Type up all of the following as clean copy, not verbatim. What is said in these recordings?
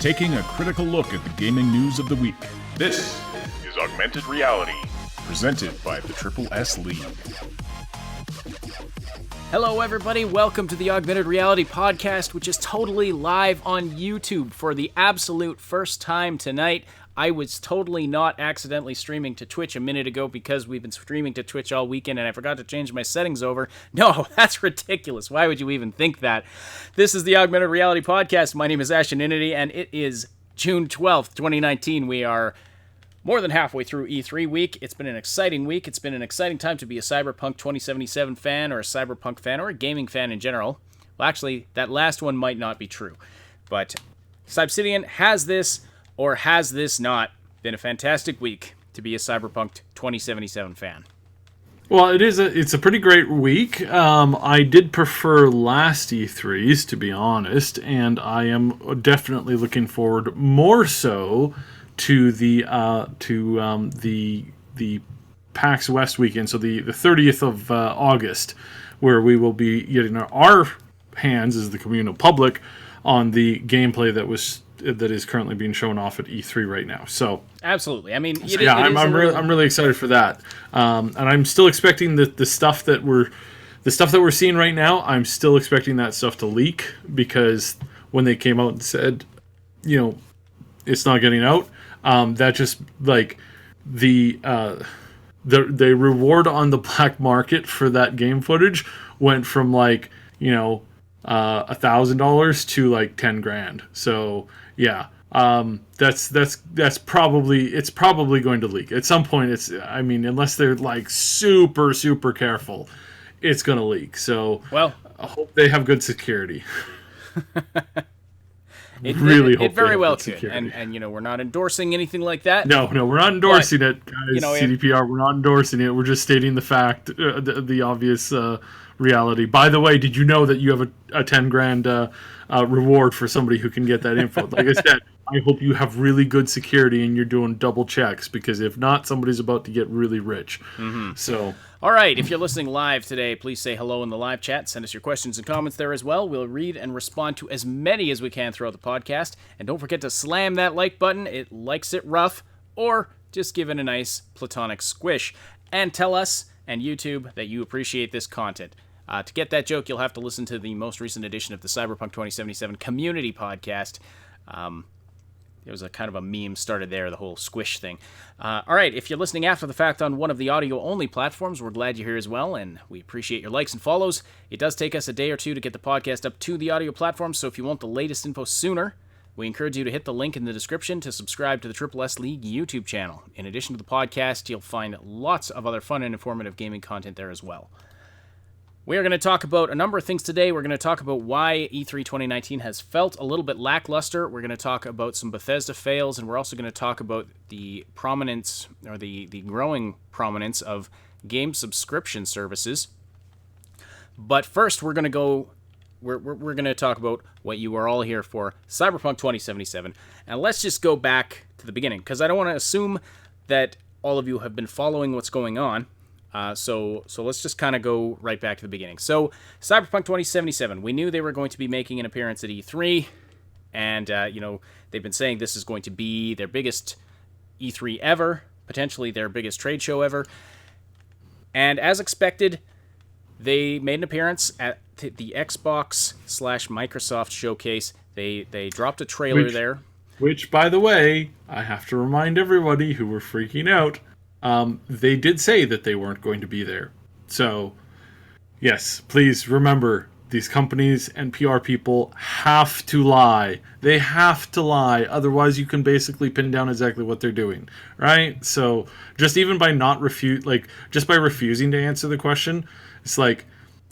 taking a critical look at the gaming news of the week. This is Augmented Reality, presented by the Triple S League. Hello everybody, welcome to the Augmented Reality podcast, which is totally live on YouTube for the absolute first time tonight. I was totally not accidentally streaming to Twitch a minute ago because we've been streaming to Twitch all weekend and I forgot to change my settings over. No, that's ridiculous. Why would you even think that? This is the Augmented Reality podcast. My name is Ashenity and it is June 12th, 2019. We are more than halfway through E3 week. It's been an exciting week. It's been an exciting time to be a Cyberpunk 2077 fan or a Cyberpunk fan or a gaming fan in general. Well, actually, that last one might not be true. But Cyberpunk has this or has this not been a fantastic week to be a Cyberpunk 2077 fan? Well, it's a pretty great week. I did prefer last E3s, to be honest, and I am definitely looking forward more so to the PAX West weekend, so the 30th of August, where we will be getting our hands as the communal public on the gameplay that is currently being shown off at E3 right now. So absolutely, I mean, I'm really excited for that, and I'm still expecting the stuff that we're seeing right now. I'm still expecting that stuff to leak, because when they came out and said, it's not getting out, that just like the reward on the black market for that game footage went from $1,000 to like $10,000. So yeah, that's probably going to leak at some point. Unless they're like super careful, it's going to leak. So well, I hope they have good security. It very well could, and we're not endorsing anything like that. No, we're not endorsing it, guys. CDPR, we're not endorsing it. We're just stating the fact, the obvious reality. By the way, did you know that you have a $10,000 reward for somebody who can get that info? Like I said, I hope you have really good security and you're doing double checks, because if not, somebody's about to get really rich. Mm-hmm. So, all right, if you're listening live today, please say hello in the live chat. Send us your questions and comments there as well. We'll read and respond to as many as we can throughout the podcast. And don't forget to slam that like button. It likes it rough, or just give it a nice platonic squish. And tell us and YouTube that you appreciate this content. To get that joke, you'll have to listen to the most recent edition of the Cyberpunk 2077 community podcast. There was a kind of a meme started there, the whole squish thing. All right, if you're listening after the fact on one of the audio-only platforms, we're glad you're here as well, and we appreciate your likes and follows. It does take us a day or two to get the podcast up to the audio platform, so if you want the latest info sooner, we encourage you to hit the link in the description to subscribe to the Triple S League YouTube channel. In addition to the podcast, you'll find lots of other fun and informative gaming content there as well. We are going to talk about a number of things today. We're going to talk about why E3 2019 has felt a little bit lackluster. We're going to talk about some Bethesda fails, and we're also going to talk about the prominence, or the growing prominence of game subscription services. But first, we're going to talk about what you are all here for, Cyberpunk 2077. And let's just go back to the beginning, because I don't want to assume that all of you have been following what's going on. So let's just kind of go right back to the beginning. So, Cyberpunk 2077, we knew they were going to be making an appearance at E3, and, they've been saying this is going to be their biggest E3 ever, potentially their biggest trade show ever, and as expected, they made an appearance at the Xbox/Microsoft showcase. They dropped a trailer there. Which, by the way, I have to remind everybody who were freaking out, they did say that they weren't going to be there. So, yes, please remember, these companies and PR people have to lie. They have to lie. Otherwise, you can basically pin down exactly what they're doing, right? So, just even by just by refusing to answer the question, it's like,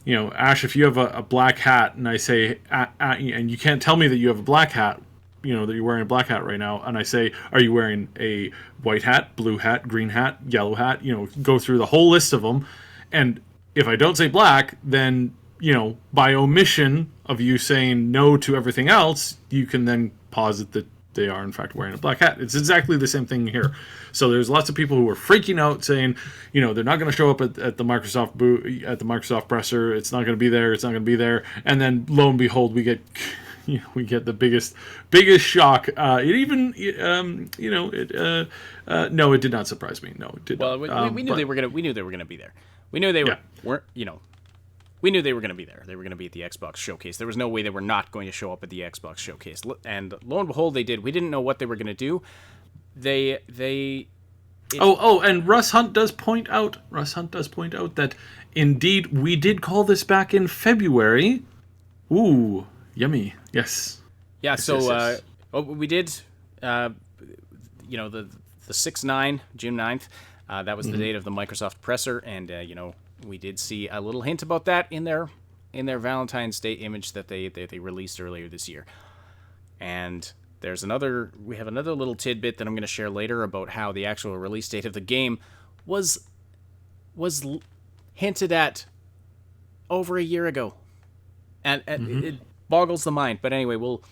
Ash, if you have a black hat and I say, and you can't tell me that you have a black hat, that you're wearing a black hat right now, and I say, are you wearing a white hat, blue hat, green hat, yellow hat, go through the whole list of them, and if I don't say black, then, by omission of you saying no to everything else, you can then posit that they are in fact wearing a black hat. It's exactly the same thing here. So there's lots of people who are freaking out saying, they're not going to show up at the Microsoft booth, at the Microsoft presser, it's not going to be there, and then lo and behold, we get we get the biggest shock. It even no, it did not surprise me. No, it did Well, not. we knew they were gonna. We knew they were gonna be there. We knew they weren't. We knew they were gonna be there. They were gonna be at the Xbox showcase. There was no way they were not going to show up at the Xbox showcase. And lo and behold, they did. We didn't know what they were gonna do. And Russ Hunt does point out that indeed we did call this back in February. Ooh, yummy. Yes. Yeah. Yes, So yes. we did. The 6/9, June 9th. That was the date of the Microsoft presser, and we did see a little hint about that in their Valentine's Day image that they released earlier this year. And we have another little tidbit that I'm going to share later about how the actual release date of the game was hinted at over a year ago, and it boggles the mind. But anyway, we'll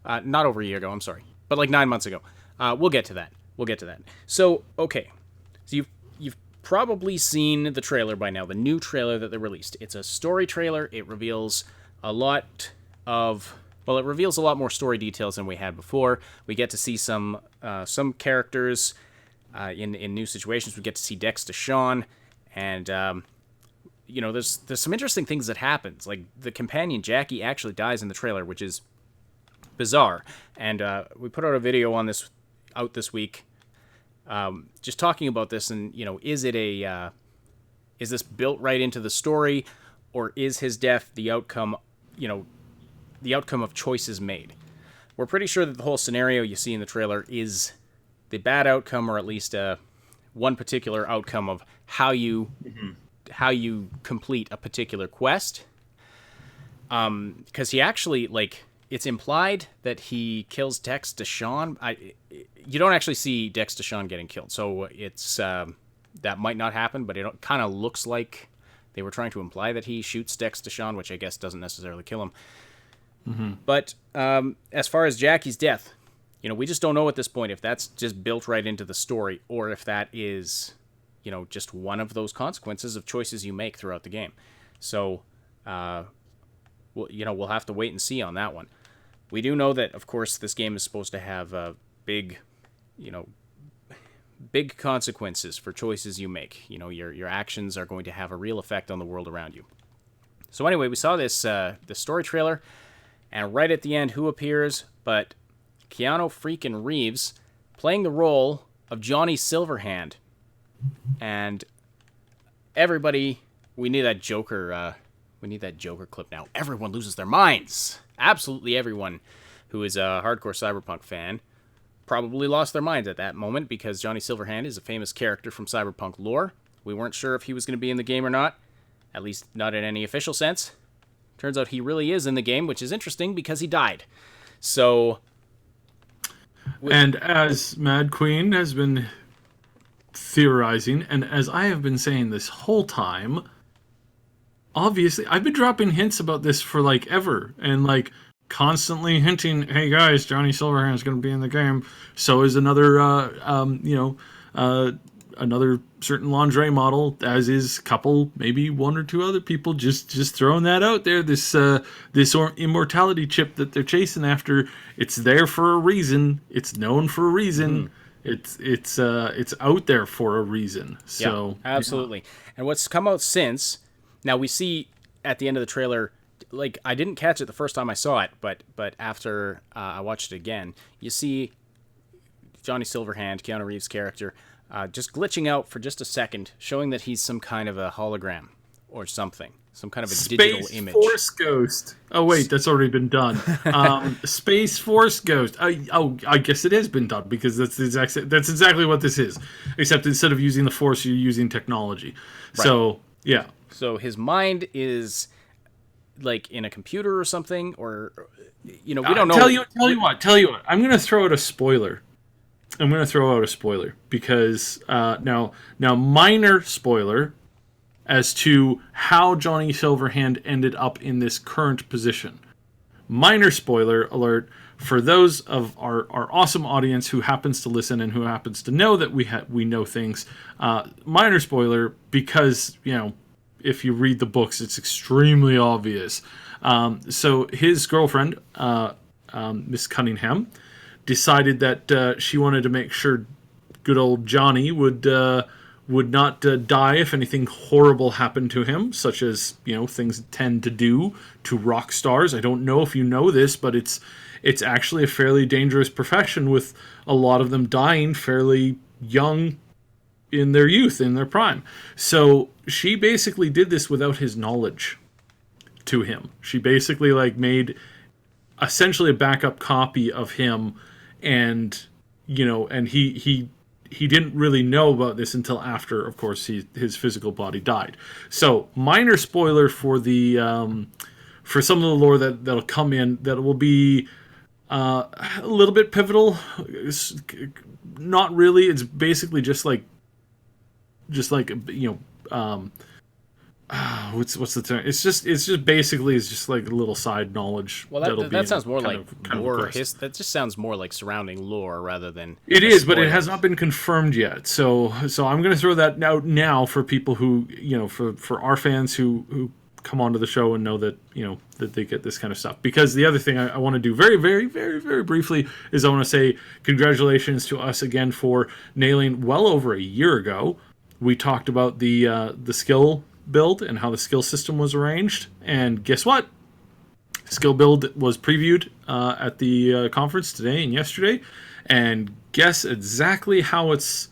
not over a year ago. I'm sorry, but like 9 months ago. We'll get to that. So okay, so you've probably seen the trailer by now, the new trailer that they released. It's a story trailer. It reveals a lot more story details than we had before. We get to see some characters in new situations. We get to see Dex Deshawn, and there's some interesting things that happens. Like the companion Jackie actually dies in the trailer, which is bizarre. And we put out a video on this this week, just talking about this. And is this built right into the story, or is his death the outcome? The outcome of choices made. We're pretty sure that the whole scenario you see in the trailer is the bad outcome, or at least one particular outcome of how you complete a particular quest. Because he actually, it's implied that he kills Dex Deshawn. You don't actually see Dex Deshawn getting killed, so it's that might not happen. But it kind of looks like they were trying to imply that he shoots Dex Deshawn, which I guess doesn't necessarily kill him. But as far as Jackie's death, we just don't know at this point if that's just built right into the story, or if that is, just one of those consequences of choices you make throughout the game. So, we'll have to wait and see on that one. We do know that, of course, this game is supposed to have big consequences for choices you make. Your actions are going to have a real effect on the world around you. So anyway, we saw this story trailer. And right at the end, who appears but Keanu freaking Reeves playing the role of Johnny Silverhand. And everybody, we need that Joker clip now. Everyone loses their minds. Absolutely everyone who is a hardcore Cyberpunk fan probably lost their minds at that moment, because Johnny Silverhand is a famous character from Cyberpunk lore. We weren't sure if he was going to be in the game or not, at least not in any official sense. Turns out he really is in the game, which is interesting because he died. So, and as Mad Queen has been theorizing, and as I have been saying this whole time, obviously I've been dropping hints about this for ever, and constantly hinting, hey guys, Johnny Silverhand is going to be in the game. So is another another certain lingerie model, as is couple, maybe one or two other people, just throwing that out there. This immortality chip that they're chasing after, it's there for a reason. It's known for a reason. It's out there for a reason. So yeah, absolutely. And what's come out since, now we see at the end of the trailer, I didn't catch it the first time I saw it, but after I watched it again, you see Johnny Silverhand, Keanu Reeves' character, just glitching out for just a second, showing that he's some kind of a hologram or something, some kind of a digital image. Space Force Ghost. Oh wait, that's already been done. Space Force Ghost. I guess it has been done, because that's exactly what this is. Except instead of using the Force, you're using technology. Right. So yeah. So his mind is in a computer or something, or we don't know. Tell you what. I'm gonna throw out a spoiler. Because now minor spoiler as to how Johnny Silverhand ended up in this current position. Minor spoiler alert for those of our awesome audience who happens to listen and who happens to know that we know things. Minor spoiler, because if you read the books, it's extremely obvious. So his girlfriend, Miss Cunningham, decided that she wanted to make sure good old Johnny would not die if anything horrible happened to him, such as, things tend to do to rock stars. I don't know if you know this, but it's actually a fairly dangerous profession, with a lot of them dying fairly young in their youth, in their prime. So she basically did this without his knowledge to him. She basically made essentially a backup copy of him, and he didn't really know about this until after, of course, his physical body died. So, minor spoiler for the for some of the lore that'll come in, that will be a little bit pivotal. Not really. It's basically just what's the term? It's just basically like a little side knowledge. Well, that sounds more like lore. That just sounds more like surrounding lore rather than. It is, but it has not been confirmed yet. So I'm going to throw that out now for people who, for our fans who come onto the show and know that that they get this kind of stuff. Because the other thing I want to do very, very, very, very briefly is I want to say congratulations to us again for nailing well over a year ago. We talked about the skill build and how the skill system was arranged, and guess what? Skill build was previewed at the conference today and yesterday, and guess exactly how it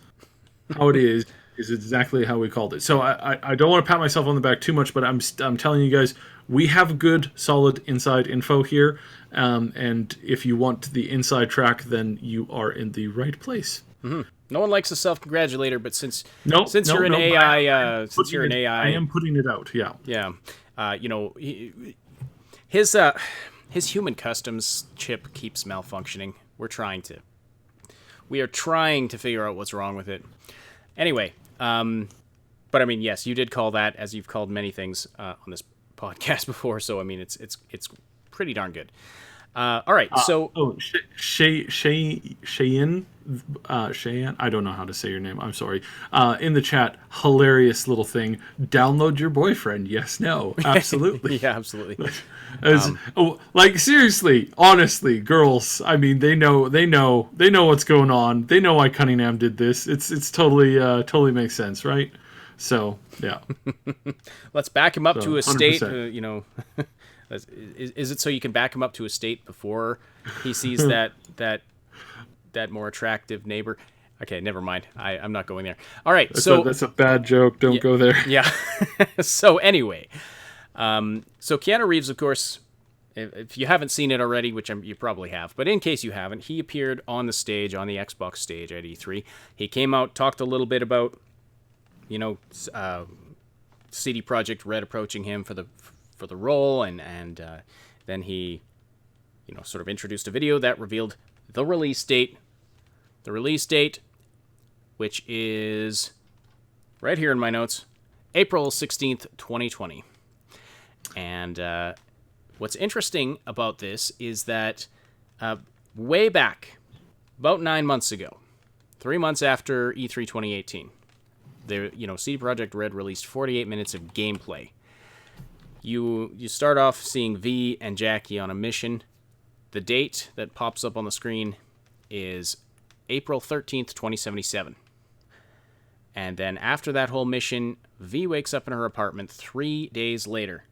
is exactly how we called it. So I don't want to pat myself on the back too much, but I'm telling you guys, we have good solid inside info here, and if you want the inside track, then you are in the right place. Mm-hmm. No one likes a self-congratulator, but since you're an AI, I am putting it out. Yeah. Yeah. His human customs chip keeps malfunctioning. We are trying to figure out what's wrong with it. Anyway, but I mean, yes, you did call that, as you've called many things on this podcast before. So I mean, it's pretty darn good. All right, so Cheyenne, I don't know how to say your name. I'm sorry. In the chat, hilarious little thing. Download your boyfriend. Yes, no, absolutely. Yeah, absolutely. Seriously, honestly, girls. I mean, they know what's going on. They know why Cunningham did this. It's totally makes sense, right? So yeah. Let's back him up to a state. Is it so you can back him up to a state before he sees that more attractive neighbor? Okay, never mind. I'm not going there. All right, that's a bad joke. Don't go there. Yeah. So anyway, so Keanu Reeves, of course, if you haven't seen it already, which you probably have, but in case you haven't, he appeared on the stage, on the Xbox stage at E3. He came out, talked a little bit about, CD Projekt Red approaching him for the role, and then he sort of introduced a video that revealed the release date, which is right here in my notes, April 16th, 2020. And what's interesting about this is that way back, about 9 months ago, 3 months after E3 2018, CD Projekt Red released 48 minutes of gameplay. You start off seeing V and Jackie on a mission. The date that pops up on the screen is April 13th, 2077. And then after that whole mission, V wakes up in her apartment 3 days later.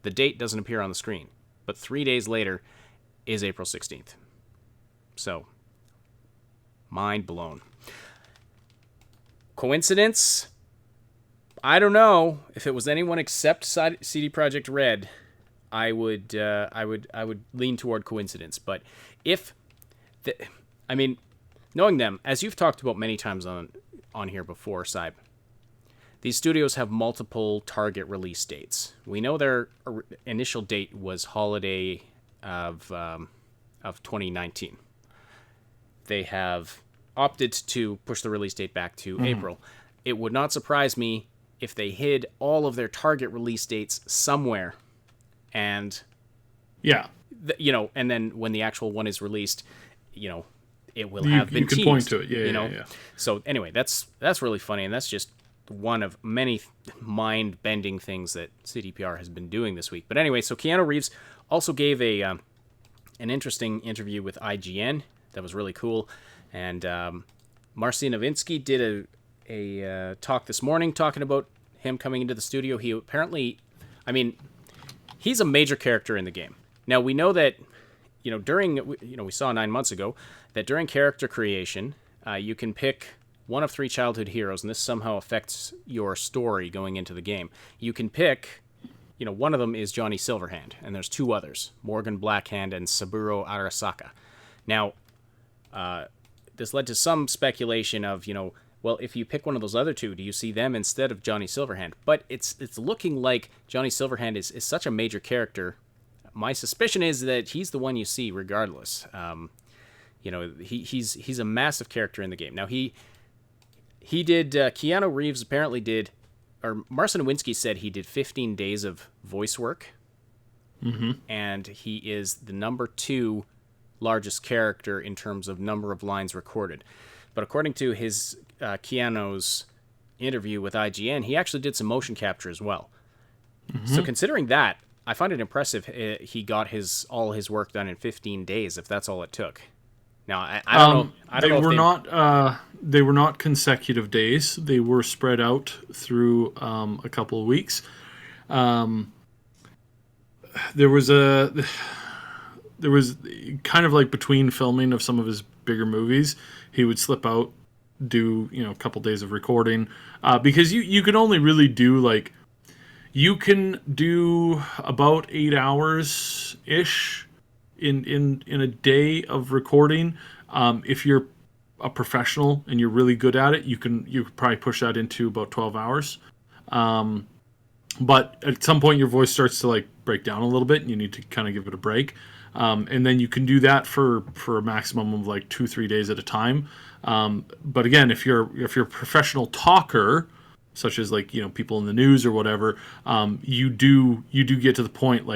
The date doesn't appear on the screen, but 3 days later is April 16th. So, mind blown. Coincidence? I don't know. If it was anyone except CD Projekt Red, I would lean toward coincidence. But knowing them, as you've talked about many times on here before, Cyb, these studios have multiple target release dates. We know their initial date was holiday of 2019. They have opted to push the release date back to April. It would not surprise me if they hid all of their target release dates somewhere, and and then when the actual one is released, it will have been teased. You can point to it, yeah. So anyway, that's really funny, and that's just one of many mind-bending things that CDPR has been doing this week. But anyway, so Keanu Reeves also gave a an interesting interview with IGN that was really cool. And Marcin Nowitzki did a talk this morning talking about him coming into the studio. He apparently, I mean, he's a major character in the game. Now, we know that, we saw 9 months ago that during character creation, you can pick one of 3 childhood heroes, and this somehow affects your story going into the game. You can pick, one of them is Johnny Silverhand, and there's 2 others, Morgan Blackhand and Saburo Arasaka. Now, this led to some speculation of, well, if you pick one of those other 2, do you see them instead of Johnny Silverhand? But it's looking like Johnny Silverhand is such a major character. My suspicion is that he's the one you see regardless. He's a massive character in the game. Now, he did, Keanu Reeves apparently did, or Marcin Nowitzki said he did 15 days of voice work. Mm-hmm. And he is the number 2 largest character in terms of number of lines recorded. But according to his Keanu's interview with IGN, he actually did some motion capture as well. Mm-hmm. So considering that, I find it impressive he got all his work done in 15 days, if that's all it took. Now, I don't know. I don't know they were not consecutive days. They were spread out through a couple of weeks. There was kind of like between filming of some of his bigger movies, he would slip out, do a couple days of recording, because you can only really do you can do about 8 hours ish in a day of recording. If you're a professional and you're really good at it, you could probably push that into about 12 hours. But at some point your voice starts to break down a little bit and you need to kind of give it a break. And then you can do that for a maximum of 2-3 days at a time. But again, if you're a professional talker, such as people in the news or whatever, you do get to the point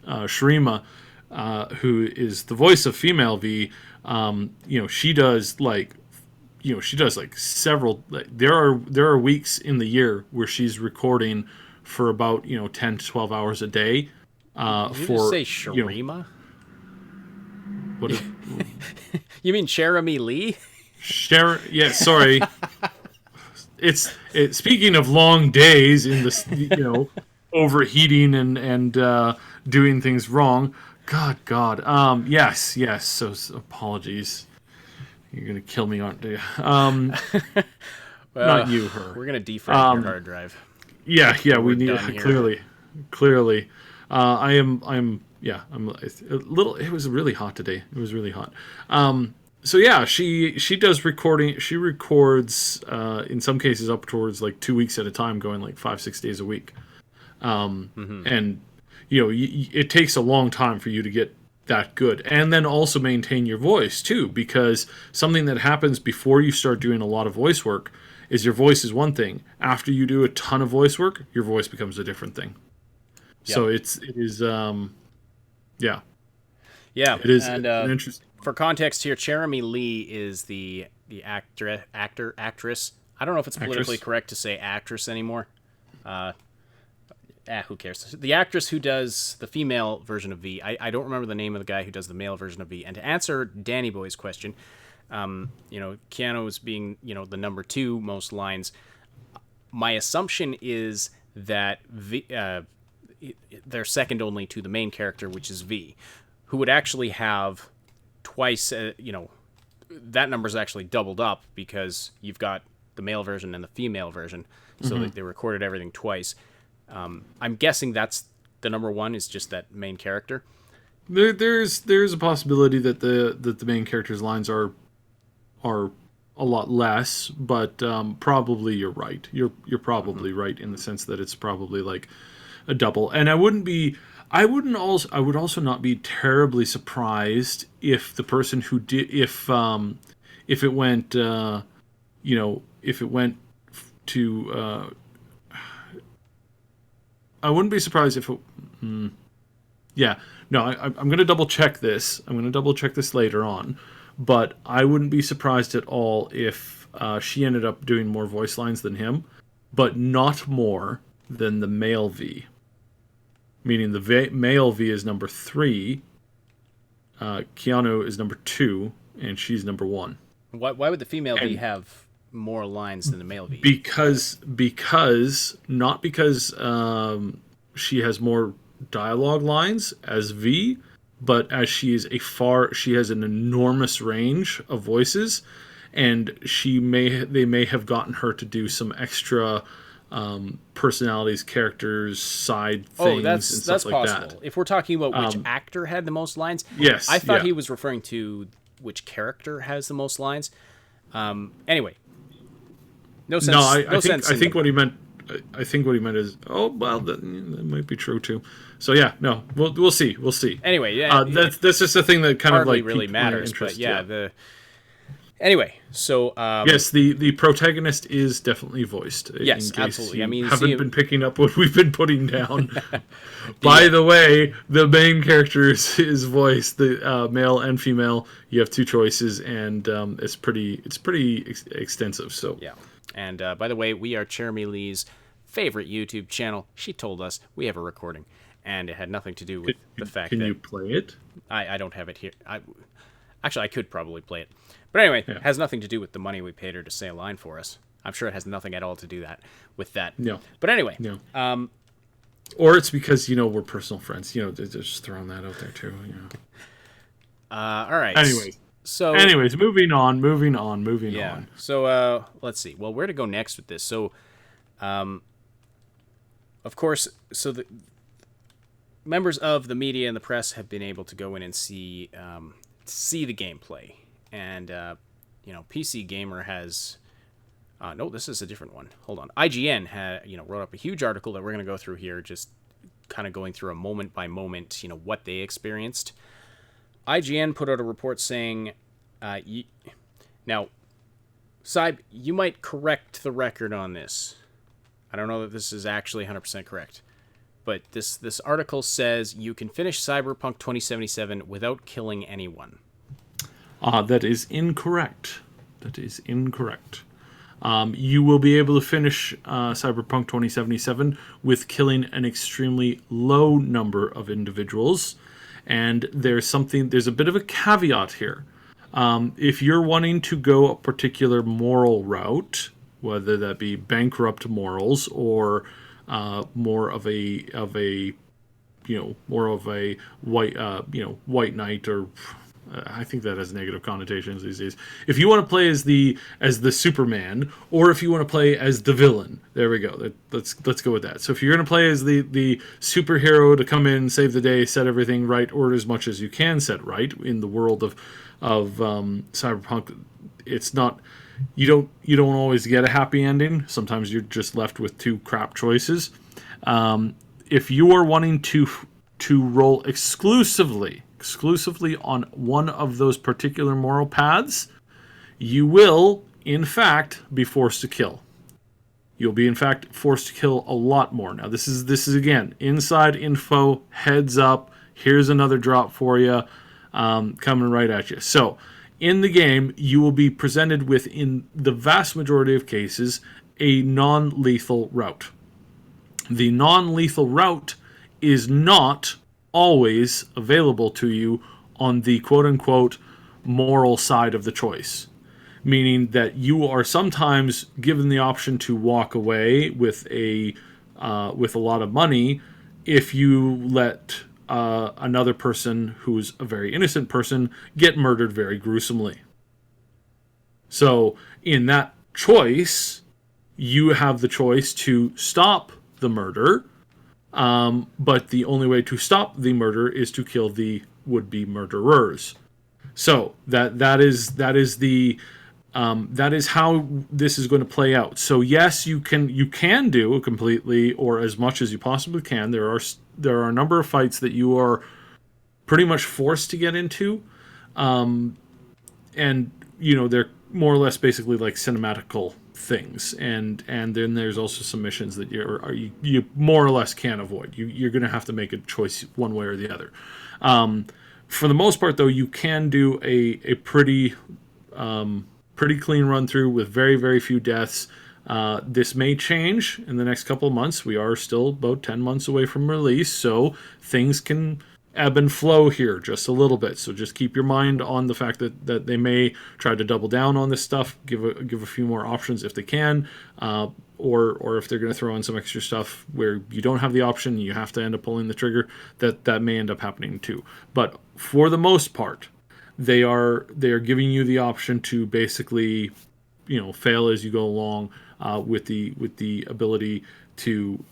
Cherami, who is the voice of female V, she does several. There are weeks in the year where she's recording for about 10 to 12 hours a day. Did you just say Cherami? What? You mean Cherami Leigh? Yeah, sorry. It's speaking of long days in this, overheating and doing things wrong. God. Yes. So apologies. You're gonna kill me, aren't you? Well, not you, her. We're gonna defrag your hard drive. Yeah. We need clearly. I'm a little. It was really hot today. It was really hot. So yeah, she does recording. She records in some cases up towards 2 weeks at a time, going 5-6 days a week. And it takes a long time for you to get that good, and then also maintain your voice too, because something that happens before you start doing a lot of voice work is your voice is one thing. After you do a ton of voice work, your voice becomes a different thing. Yep. So it is yeah. It is and, interesting. For context here, Cherami Leigh is the actress. I don't know if it's politically correct to say actress anymore. Who cares? The actress who does the female version of V. I don't remember the name of the guy who does the male version of V. And to answer Danny Boy's question, Keanu is being, the number 2 most lines. My assumption is that they're second only to the main character, which is V, who would actually have twice, that number's actually doubled up because you've got the male version and the female version. So they recorded everything twice. I'm guessing that's the number 1 is just that main character. There's a possibility that the main character's lines are a lot less, but probably you're right. You're probably right in the sense that it's probably a double. And I would also not be terribly surprised if the person who did if it went to I wouldn't be surprised if it... yeah. No, I'm going to double check this. I'm going to double check this later on. But I wouldn't be surprised at all if she ended up doing more voice lines than him, but not more than the male V. Meaning the male V is number 3, Keanu is number 2, and she's number 1. Why would the female V have more lines than the male V? Because not because she has more dialogue lines as V, but as she has an enormous range of voices, and they may have gotten her to do some extra personalities, characters, side things, and stuff like possible. that. If we're talking about which actor had the most lines, yes, I thought he was referring to which character has the most lines. Anyway, no sense. No, I think what he meant. I think what he meant is, that might be true too. So yeah, no, we'll see. Anyway, yeah, that's just a thing that kind of like really matters. Interest, but anyway, so yes, the protagonist is definitely voiced. Yes, in case absolutely. You I mean, haven't been picking up what we've been putting down. By the way, the main character is voiced, the male and female. You have 2 choices, and it's pretty extensive. So yeah. And by the way, we are Cherami Leigh's favorite YouTube channel. She told us we have a recording, and it had nothing to do with the fact that... Can you play it? I don't have it here. Actually, I could probably play it. But anyway, It has nothing to do with the money we paid her to say a line for us. I'm sure it has nothing at all to do with that. No. But anyway. No. Or it's because, we're personal friends. They're just throwing that out there too. All right. Anyways, moving on. Yeah. So let's see. Well, where to go next with this? So, of course, the members of the media and the press have been able to go in and see the gameplay, and PC Gamer has. No, this is a different one. Hold on. IGN wrote up a huge article that we're going to go through here, just kind of going through a moment by moment, what they experienced. IGN put out a report saying, now, Cyb, you might correct the record on this. I don't know that this is actually 100% correct, but this article says you can finish Cyberpunk 2077 without killing anyone. That is incorrect. You will be able to finish Cyberpunk 2077 with killing an extremely low number of individuals. And there's a bit of a caveat here. If you're wanting to go a particular moral route, whether that be bankrupt morals or more of a white knight, or I think that has negative connotations these days. If you want to play as the Superman, or if you want to play as the villain, there we go. Let's go with that. So if you're going to play as the superhero to come in, save the day, set everything right, or as much as you can set right in the world of Cyberpunk, it's not. You don't always get a happy ending. Sometimes you're just left with 2 crap choices. If you are wanting to roll exclusively on one of those particular moral paths, you will, in fact, be forced to kill. You'll be, in fact, forced to kill a lot more. Now, this is again, inside info, heads up, here's another drop for you, coming right at you. So, in the game, you will be presented with, in the vast majority of cases, a non-lethal route. The non-lethal route is not always available to you on the quote-unquote moral side of the choice, meaning that you are sometimes given the option to walk away with a lot of money if you let another person who's a very innocent person get murdered very gruesomely. So in that choice, you have the choice to stop the murder. But the only way to stop the murder is to kill the would-be murderers. So that is how this is going to play out. So yes, you can do it completely, or as much as you possibly can. There are a number of fights that you are pretty much forced to get into, and they're more or less basically like cinematical things, and then there's also some missions that you more or less can't avoid. You're going to have to make a choice one way or the other. For the most part, though, you can do a pretty clean run through with very, very few deaths. This may change in the next couple of months. We are still about 10 months away from release, so things can ebb and flow here just a little bit. So just keep your mind on the fact that they may try to double down on this stuff, give a few more options if they can, or if they're going to throw in some extra stuff where you don't have the option, you have to end up pulling the trigger. That may end up happening too. But for the most part, they are giving you the option to basically, fail as you go along, with the ability to,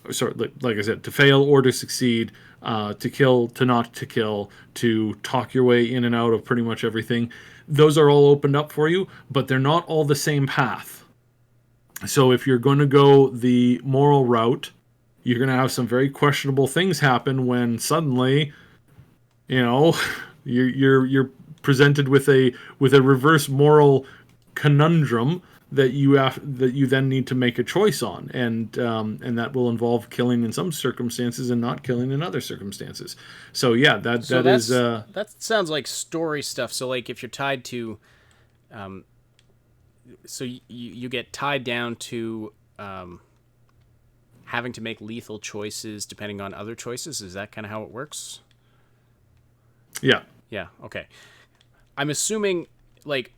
like I said, to fail or to succeed, to kill, to not to kill, to talk your way in and out of pretty much everything. Those are all opened up for you, but they're not all the same path. So if you're going to go the moral route, you're going to have some very questionable things happen when suddenly, you're presented with a reverse moral conundrum that you then need to make a choice on, and that will involve killing in some circumstances and not killing in other circumstances. So yeah, that sounds like story stuff. So like if you're tied to, so you get tied down to having to make lethal choices depending on other choices. Is that kind of how it works? Yeah. Yeah. Okay. I'm assuming like,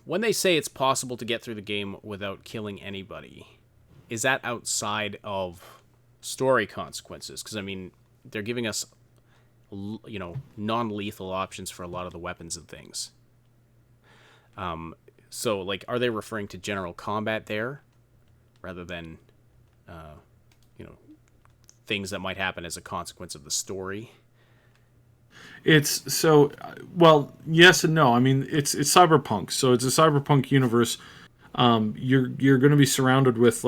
when they say it's possible to get through the game without killing anybody, is that outside of story consequences? Because, I mean, they're giving us, non-lethal options for a lot of the weapons and things. So, like, are they referring to general combat there rather than, things that might happen as a consequence of the story? It's so, well, yes and no. I mean, it's Cyberpunk, so it's a Cyberpunk universe. You're going to be surrounded with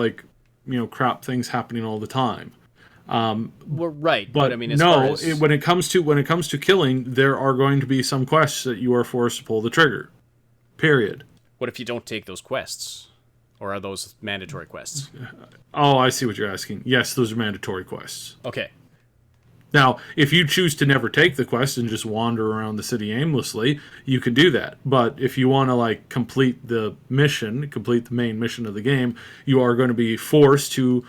crap things happening all the time. Well, right, but I mean, when it comes to killing, there are going to be some quests that you are forced to pull the trigger. Period. What if you don't take those quests, or are those mandatory quests? Oh, I see what you're asking. Yes, those are mandatory quests. Okay. Now, if you choose to never take the quest and just wander around the city aimlessly, you can do that. But if you want to complete the main mission of the game, you are going to be forced to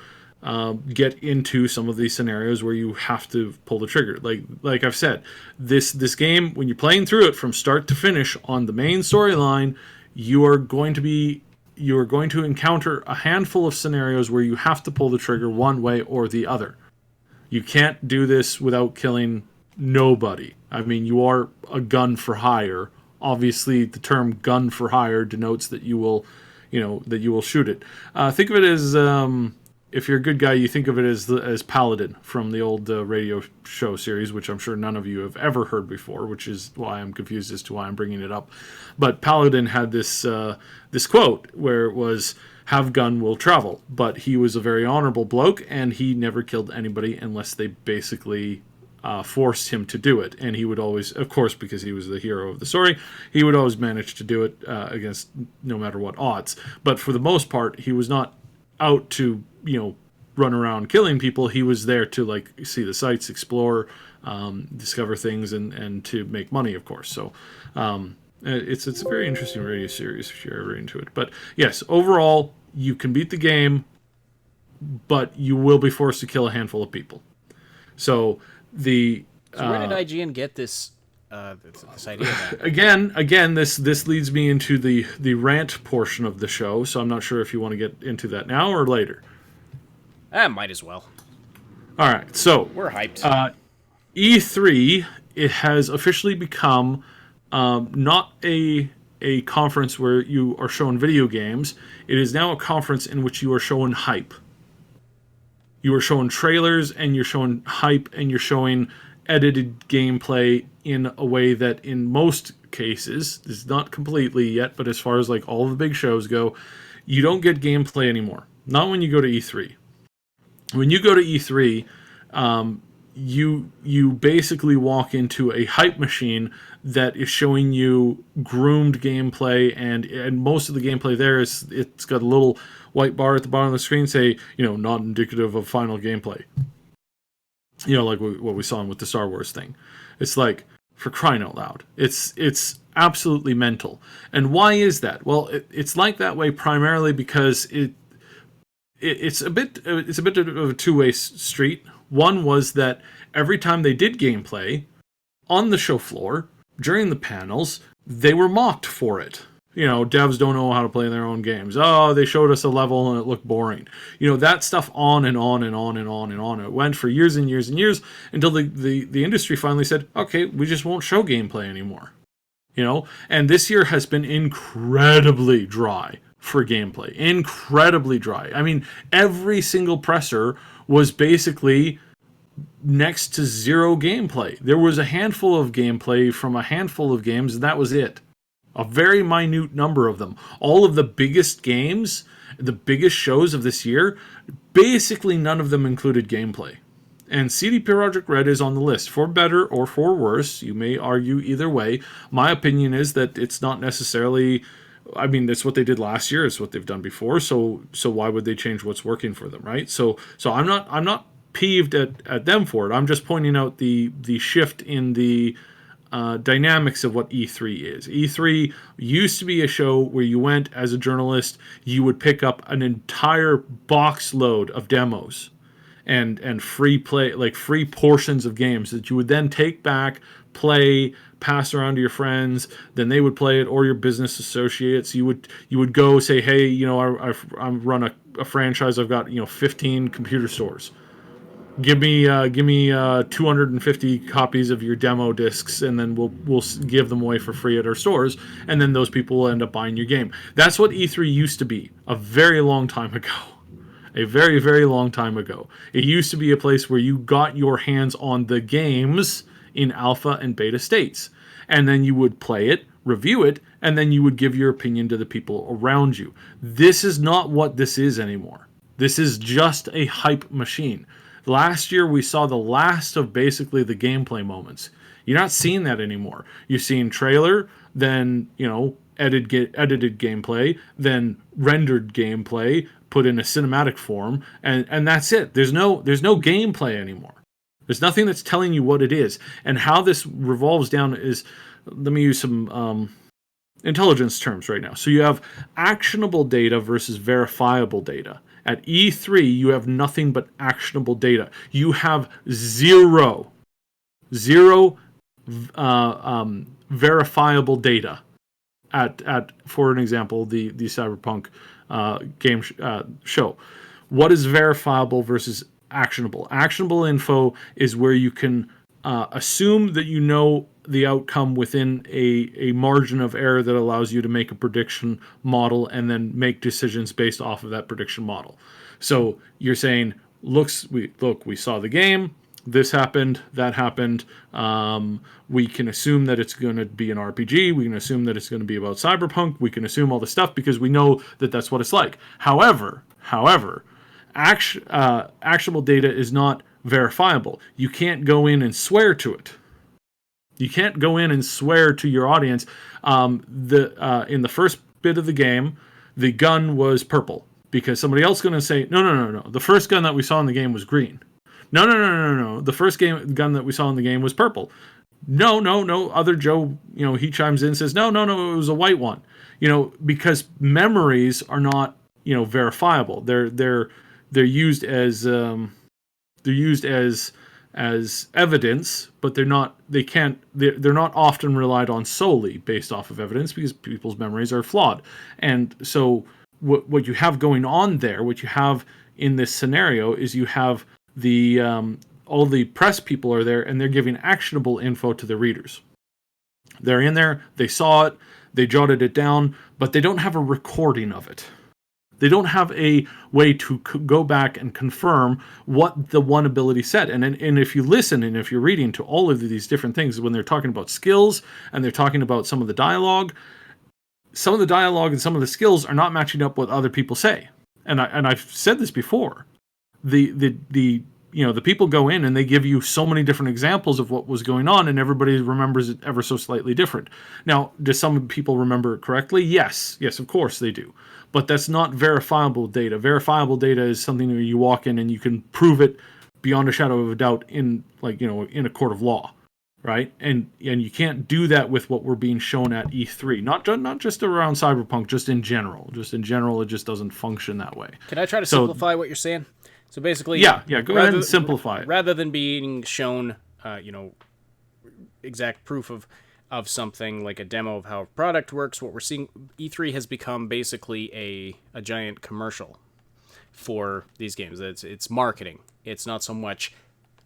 get into some of these scenarios where you have to pull the trigger. Like I've said, this game, when you're playing through it from start to finish on the main storyline, you are going to encounter a handful of scenarios where you have to pull the trigger one way or the other. You can't do this without killing nobody. I mean, you are a gun for hire. Obviously, the term gun for hire denotes that you will shoot it. Think of it as, if you're a good guy, you think of it as Paladin from the old radio show series, which I'm sure none of you have ever heard before, which is why I'm confused as to why I'm bringing it up. But Paladin had this quote where it was, "Have gun will travel," but he was a very honorable bloke, and he never killed anybody unless they basically forced him to do it. And he would always, of course, because he was the hero of the story, he would always manage to do it against no matter what odds. But for the most part, he was not out to run around killing people. He was there to see the sights, explore, discover things, and to make money, of course. So it's a very interesting radio series if you're ever into it. But yes, overall, you can beat the game, but you will be forced to kill a handful of people. So where did IGN get this idea? Again, this leads me into the rant portion of the show. So I'm not sure if you want to get into that now or later. Might as well. All right, so we're hyped. E3, it has officially become not a conference where you are showing video games. It is now a conference in which you are showing hype. You are showing trailers, and you're showing hype, and you're showing edited gameplay in a way that in most cases, is not completely yet, but as far as all the big shows go, you don't get gameplay anymore. Not when you go to E3. When you go to E3, you basically walk into a hype machine that is showing you groomed gameplay, and most of the gameplay there it's got a little white bar at the bottom of the screen say, not indicative of final gameplay. Like what we saw with the Star Wars thing. It's for crying out loud. It's absolutely mental. And why is that? Well, it's like that way primarily because it's a bit of a two-way street One was that every time they did gameplay on the show floor, during the panels, they were mocked for it. Devs don't know how to play their own games. Oh, they showed us a level and it looked boring. That stuff on and on and on and on and on. It went for years and years and years until the industry finally said, okay, we just won't show gameplay anymore. And this year has been incredibly dry for gameplay. Incredibly dry. I mean, every single presser was basically next to zero gameplay. There was a handful of gameplay from a handful of games, and that was it. A very minute number of them. All of the biggest games, the biggest shows of this year, basically none of them included gameplay. And cdpr Red is on the list. For better or for worse, you may argue either way. My opinion is that it's not necessarily... I mean, that's what they did last year. It's what they've done before. So why would they change what's working for them, right? So I'm not peeved at them for it. I'm just pointing out the shift in the dynamics of what E3 is. E3 used to be a show where you went as a journalist, you would pick up an entire box load of demos and free play, like free portions of games that you would then take back, play, pass around to your friends, then they would play it, or your business associates. You would go say, hey, I run a franchise. I've got 15 computer stores. Give me 250 copies of your demo discs, and then we'll give them away for free at our stores, and then those people will end up buying your game. That's what E3 used to be a very long time ago. A very, very long time ago. It used to be a place where you got your hands on the games in alpha and beta states, and then you would play it, review it, and then you would give your opinion to the people around you. This is not what this is anymore. This is just a hype machine. Last year, we saw the last of basically the gameplay moments. You're not seeing that anymore. You're seeing trailer, then, edited gameplay, then rendered gameplay, put in a cinematic form, and that's it. There's no gameplay anymore. There's nothing that's telling you what it is. And how this revolves down is, let me use some intelligence terms right now. So you have actionable data versus verifiable data. At E3, you have nothing but actionable data. You have zero verifiable data at for an example, the Cyberpunk game show. What is verifiable versus actionable? Actionable info is where you can assume that you know the outcome within a margin of error that allows you to make a prediction model and then make decisions based off of that prediction model. So you're saying, we saw the game, this happened, that happened. We can assume that it's going to be an RPG. We can assume that it's going to be about Cyberpunk. We can assume all this stuff because we know that that's what it's like. However, actionable data is not verifiable. You can't go in and swear to it. You can't go in and swear to your audience. In the first bit of the game, the gun was purple because somebody else is going to say, no. The first gun that we saw in the game was green. No. The first gun that we saw in the game was purple. No. Other Joe, he chimes in and says, no, it was a white one. Because memories are not, verifiable. They're used as as evidence, but they're not often relied on solely based off of evidence because people's memories are flawed. And so what you have going on there, what you have in this scenario is you have the all the press people are there and they're giving actionable info to the readers. They're in there, they saw it, they jotted it down, but they don't have a recording of it. They don't have a way to go back and confirm what the one ability said. And if you listen and if you're reading to all of these different things, when they're talking about skills and they're talking about some of the dialogue and some of the skills are not matching up what other people say. And I've said this before. The people go in and they give you so many different examples of what was going on, and everybody remembers it ever so slightly different. Now, do some people remember it correctly? Yes, of course they do. But that's not verifiable data. Verifiable data is something where you walk in and you can prove it beyond a shadow of a doubt in a court of law, right? And you can't do that with what we're being shown at E3. Not just around Cyberpunk, just in general. Just in general, it just doesn't function that way. Can I try to simplify what you're saying? So basically, yeah. Go ahead and simplify it. Rather than being shown, exact proof of something like a demo of how a product works, what we're seeing, E3 has become basically a giant commercial for these games. It's marketing. It's not so much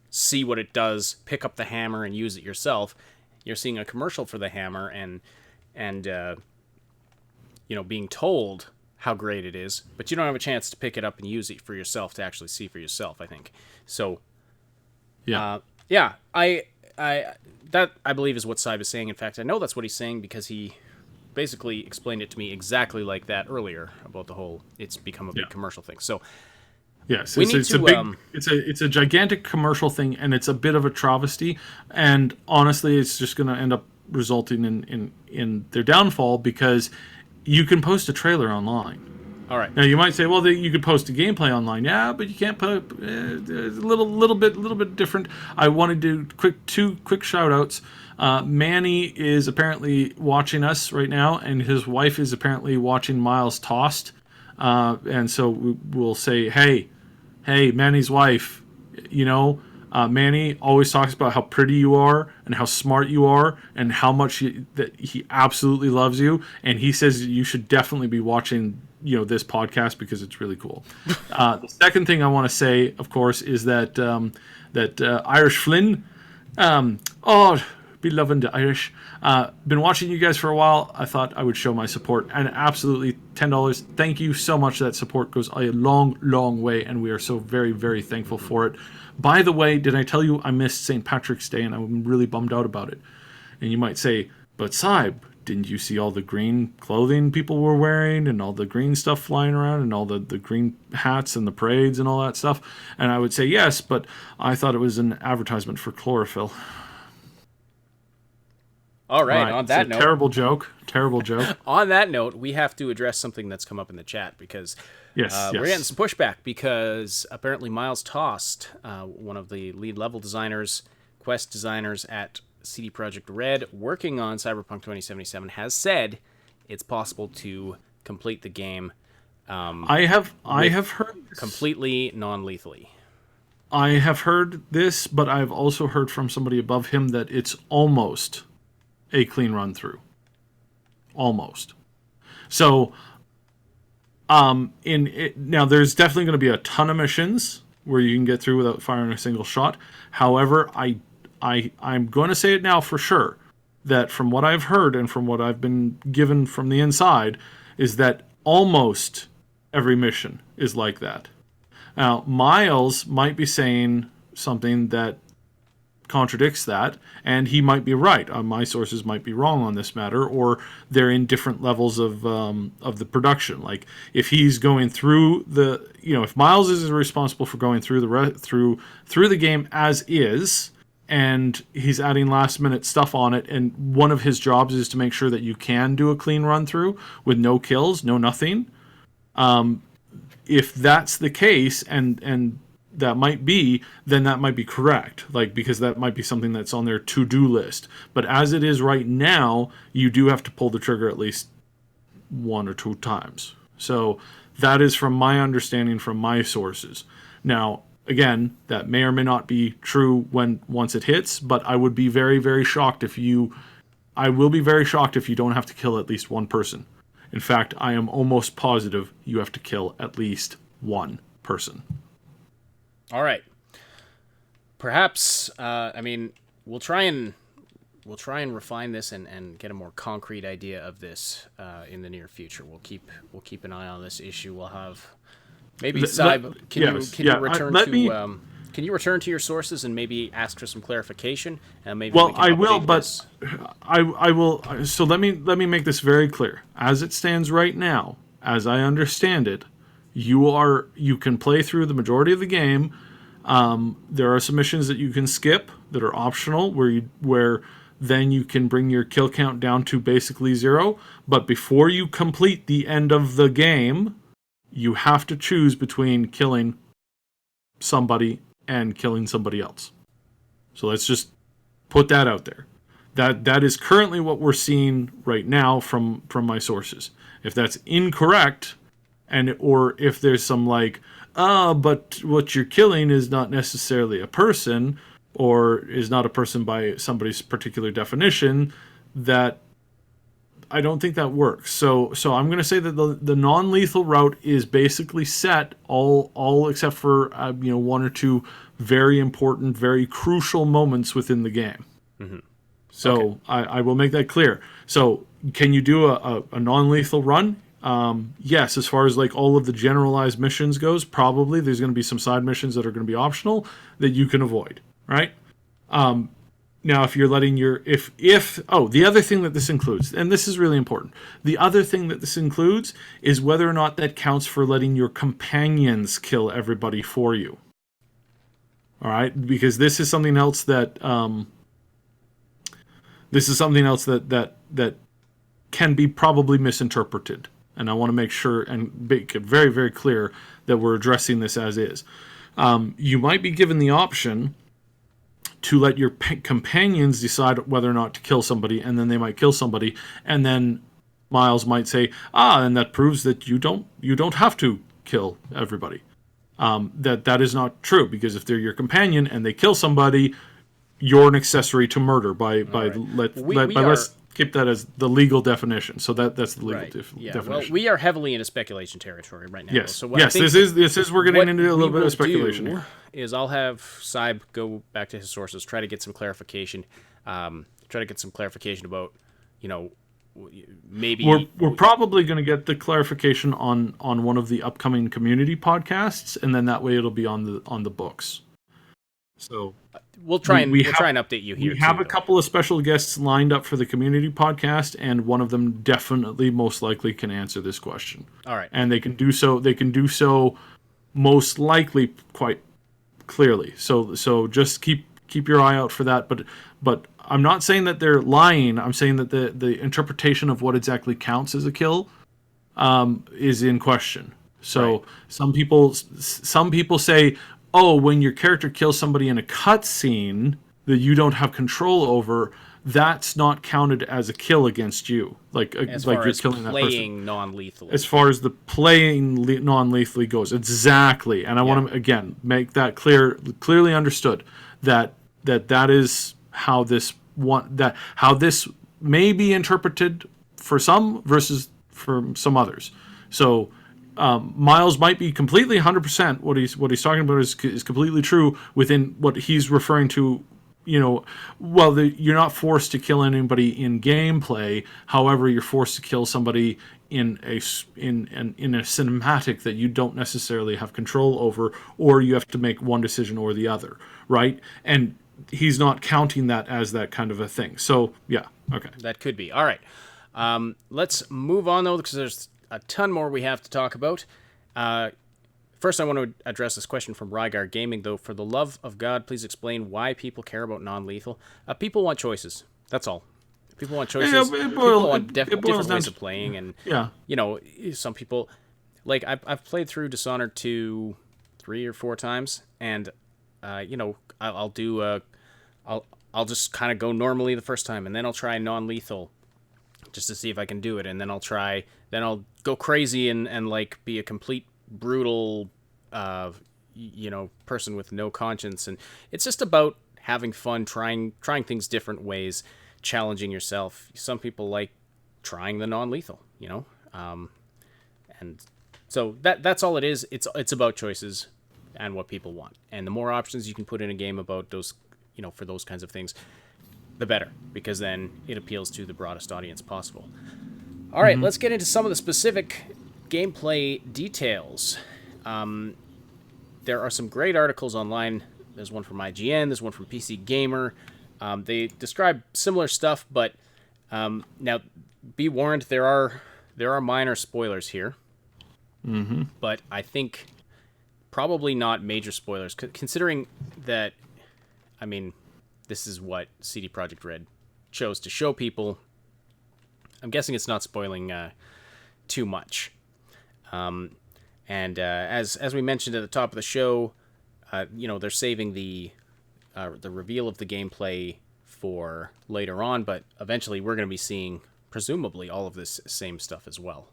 see what it does, pick up the hammer and use it yourself. You're seeing a commercial for the hammer and being told how great it is, but you don't have a chance to pick it up and use it for yourself to actually see for yourself, I think. So, that I believe is what Cyb is saying. In fact, I know that's what he's saying because he basically explained it to me exactly like that earlier about the whole it's become a big commercial thing. So, yes, it's a gigantic commercial thing, and it's a bit of a travesty. And honestly, it's just going to end up resulting in their downfall because you can post a trailer online. All right. Now you might say, well, you could post a gameplay online. Yeah, but you can't put a little bit different. I wanted to do two quick shout outs. Manny is apparently watching us right now, and his wife is apparently watching Miles Tossed. And so we'll say, hey, Manny's wife, Manny always talks about how pretty you are and how smart you are and how much that he absolutely loves you. And he says you should definitely be watching, this podcast because it's really cool. The second thing I want to say, of course, is that Irish Flynn, beloved Irish, been watching you guys for a while. I thought I would show my support, and absolutely $10. Thank you so much. That support goes a long, long way, and we are so very, very thankful for it. By the way, did I tell you I missed St. Patrick's Day, and I'm really bummed out about it? And you might say, but Cyb, didn't you see all the green clothing people were wearing and all the green stuff flying around and all the green hats and the parades and all that stuff? And I would say yes, but I thought it was an advertisement for chlorophyll. All right, on that note... Terrible joke. On that note, we have to address something that's come up in the chat because we're getting some pushback because apparently Miles Tossed, one of the lead level designers, quest designers at CD Projekt Red, working on Cyberpunk 2077, has said it's possible to complete the game I have heard this. Completely non-lethally. I have heard this, but I've also heard from somebody above him that it's almost a clean run through. Almost. So, now there's definitely going to be a ton of missions where you can get through without firing a single shot. However, I'm going to say it now for sure that from what I've heard and from what I've been given from the inside is that almost every mission is like that. Now, Miles might be saying something that contradicts that, and he might be right. My sources might be wrong on this matter, or they're in different levels of the production. Like if he's going through if Miles is responsible for going through the game as is, and he's adding last minute stuff on it, and one of his jobs is to make sure that you can do a clean run through with no kills, no nothing. If that's the case, and that might be, then that might be correct, because that might be something that's on their to-do list. But as it is right now, you do have to pull the trigger at least one or two times. So that is from my understanding from my sources. Now, again, that may or may not be true once it hits, but I would be very, very shocked I will be very shocked if you don't have to kill at least one person. In fact, I am almost positive you have to kill at least one person. All right. Perhaps, we'll try and refine this and get a more concrete idea of this in the near future. We'll keep an eye on this issue. We'll have maybe Cyb, can you return to your sources and maybe ask for some clarification? And maybe I will, but I will. So let me make this very clear. As it stands right now, as I understand it, you can play through the majority of the game. There are some missions that you can skip that are optional, where then you can bring your kill count down to basically 0. But before you complete the end of the game, you have to choose between killing somebody and killing somebody else. So let's just put that out there. That is currently what we're seeing right now from my sources. If that's incorrect, or if there's some but what you're killing is not necessarily a person, or is not a person by somebody's particular definition, that I don't think that works. So I'm going to say that the non-lethal route is basically set, all except for one or two very important, very crucial moments within the game. Mm-hmm. So Okay. I will make that clear. So can you do a non-lethal run? Yes, as far as like all of the generalized missions goes, probably there's going to be some side missions that are going to be optional that you can avoid, right? Now, if you're letting your the other thing that this includes, and this is really important, the other thing that this includes is whether or not that counts for letting your companions kill everybody for you. All right, because this is something else that that can be probably misinterpreted, and I want to make sure and make it very, very clear that we're addressing this as is. You might be given the option to let your companions decide whether or not to kill somebody, and then they might kill somebody, and then Miles might say, and that proves that you don't have to kill everybody. That is not true, because if they're your companion and they kill somebody, you're an accessory to murder let's keep that as the legal definition. So that's the legal definition. Well, we are heavily into speculation territory right now. Yes. So This is we're getting into a little bit of speculation here. Is I'll have Cyb go back to his sources, try to get some clarification. About, maybe we're probably going to get the clarification on one of the upcoming community podcasts, and then that way it'll be on the books. So we'll try and update you here. We have a couple of special guests lined up for the community podcast, and one of them definitely, most likely, can answer this question. All right, and they can do so. They can do so most likely quite clearly. So just keep your eye out for that. But I'm not saying that they're lying. I'm saying that the interpretation of what exactly counts as a kill is in question. So right. some people say, when your character kills somebody in a cutscene that you don't have control over, that's not counted as a kill against you. As like far you're as killing that person. playing non-lethally. As far as the playing non-lethally goes, exactly. And I want to again make that clearly understood that is how this may be interpreted for some versus for some others. So Miles might be completely 100% what he's talking about is completely true within what he's referring to. You're not forced to kill anybody in gameplay. However, you're forced to kill somebody in a cinematic that you don't necessarily have control over, or you have to make one decision or the other, right? And he's not counting that as that kind of a thing. So yeah, okay. That could be. All right. Let's move on though, because there's a ton more we have to talk about. First, I want to address this question from Rygar Gaming, though. For the love of God, please explain why people care about non-lethal. People want choices. That's all. People want choices. People want different ways of playing, and some people, like I've played through Dishonored 2 3 or 4 times, and I'll just kind of go normally the first time, and then I'll try non-lethal just to see if I can do it, and then I'll go crazy and like be a complete brutal person with no conscience. And it's just about having fun, trying things different ways, challenging yourself. Some people like trying the non-lethal, and so that's all it is. It's about choices and what people want, and the more options you can put in a game about those, for those kinds of things, the better, because then it appeals to the broadest audience possible. All right, let's get into some of the specific gameplay details. There are some great articles online. There's one from IGN, there's one from PC Gamer. They describe similar stuff, but now be warned, there are minor spoilers here. But I think probably not major spoilers, considering that, this is what CD Projekt Red chose to show people. I'm guessing it's not spoiling too much. And as we mentioned at the top of the show, they're saving the reveal of the gameplay for later on, but eventually we're going to be seeing, presumably, all of this same stuff as well.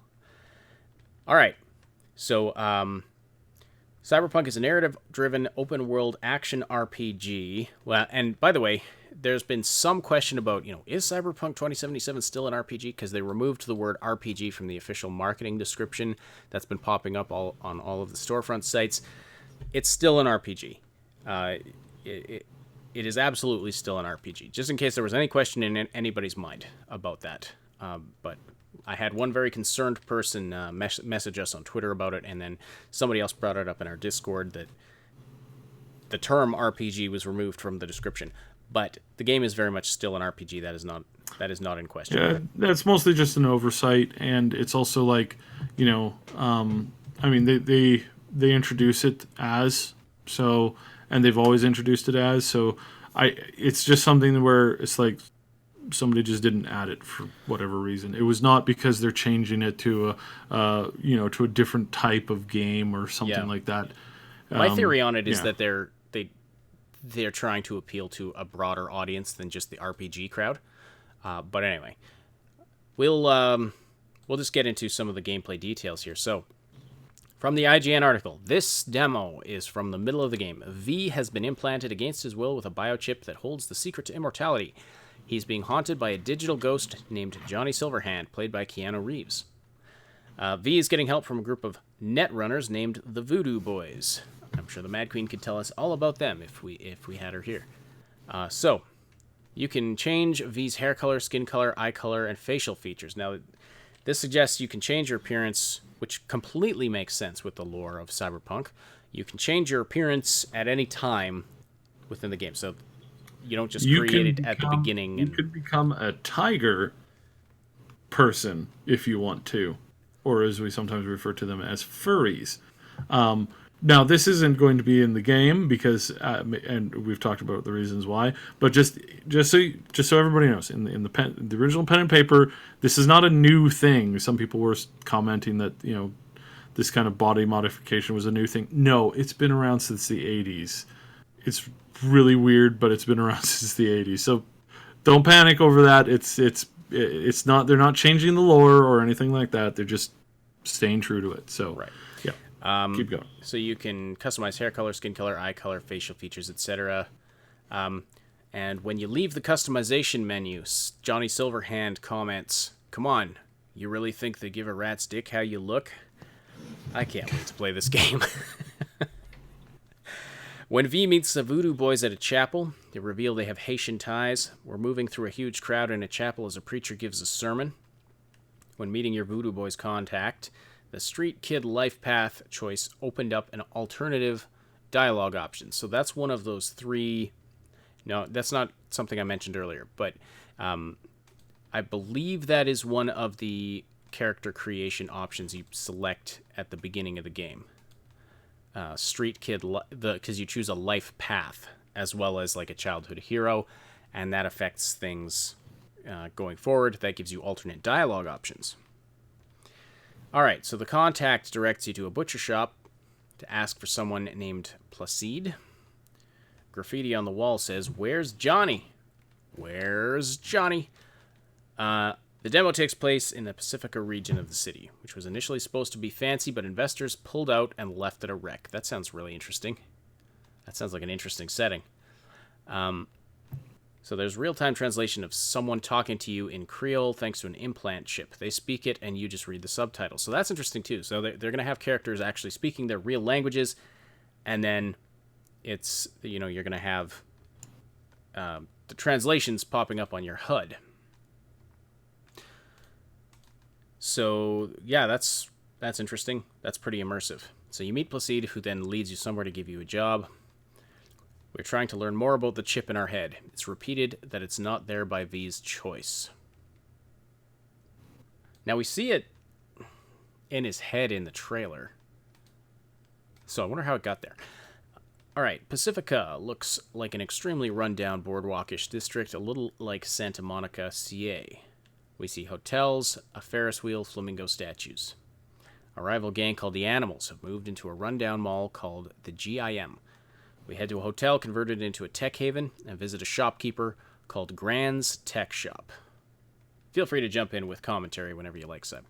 All right, so Cyberpunk is a narrative-driven open-world action RPG. Well, and by the way, there's been some question about, is Cyberpunk 2077 still an RPG? Because they removed the word RPG from the official marketing description that's been popping up on all of the storefront sites. It's still an RPG. It is absolutely still an RPG, just in case there was any question in anybody's mind about that. But I had one very concerned person message us on Twitter about it, and then somebody else brought it up in our Discord that the term RPG was removed from the description. But the game is very much still an RPG. That is not in question. Yeah, that's mostly just an oversight, and it's also like, they introduce it as so, and they've always introduced it as so. It's just something where it's like somebody just didn't add it for whatever reason. It was not because they're changing it to to a different type of game or something like that. My theory on it is that they're trying to appeal to a broader audience than just the RPG crowd. But anyway, we'll just get into some of the gameplay details here. So, from the IGN article, this demo is from the middle of the game. V has been implanted against his will with a biochip that holds the secret to immortality. He's being haunted by a digital ghost named Johnny Silverhand, played by Keanu Reeves. V is getting help from a group of netrunners named the Voodoo Boys. I'm sure the Mad Queen could tell us all about them if we had her here. So, you can change V's hair color, skin color, eye color, and facial features. Now, this suggests you can change your appearance, which completely makes sense with the lore of Cyberpunk. You can change your appearance at any time within the game. So, you don't just create it at the beginning. You could become a tiger person if you want to, or as we sometimes refer to them as furries. Now, this isn't going to be in the game because, and we've talked about the reasons why. But just so everybody knows, in the original pen and paper, this is not a new thing. Some people were commenting that this kind of body modification was a new thing. No, it's been around since the 80s. It's really weird, but it's been around since the 80s. So don't panic over that. It's not. They're not changing the lore or anything like that. They're just staying true to it. So right. Yeah. Keep going. So you can customize hair color, skin color, eye color, facial features, etc. And when you leave the customization menu, Johnny Silverhand comments, "Come on, you really think they give a rat's dick how you look? I can't wait to play this game." When V meets the Voodoo Boys at a chapel, they reveal they have Haitian ties. We're moving through a huge crowd in a chapel as a preacher gives a sermon. When meeting your Voodoo Boys contact, the Street Kid Life Path choice opened up an alternative dialogue option. So that's one of those three. No, that's not something I mentioned earlier, but I believe that is one of the character creation options you select at the beginning of the game. Street Kid, because you choose a life path as well as like a childhood hero, and that affects things going forward. That gives you alternate dialogue options. All right, so the contact directs you to a butcher shop to ask for someone named Placide. Graffiti on the wall says, "Where's Johnny? Where's Johnny?" The demo takes place in the Pacifica region of the city, which was initially supposed to be fancy, but investors pulled out and left it a wreck. That sounds really interesting. That sounds like an interesting setting. So there's real-time translation of someone talking to you in Creole thanks to an implant chip. They speak it, and you just read the subtitles. So that's interesting, too. So they're going to have characters actually speaking their real languages, and then it's, you're going to have the translations popping up on your HUD. So, yeah, that's interesting. That's pretty immersive. So you meet Placide, who then leads you somewhere to give you a job. We're trying to learn more about the chip in our head. It's repeated that it's not there by V's choice. Now, we see it in his head in the trailer. So I wonder how it got there. All right, Pacifica looks like an extremely run-down boardwalkish district, a little like Santa Monica, CA. We see hotels, a Ferris wheel, flamingo statues. A rival gang called the Animals have moved into a rundown mall called the GIM. We head to a hotel converted into a tech haven and visit a shopkeeper called Grand's Tech Shop. Feel free to jump in with commentary whenever you like, Seb.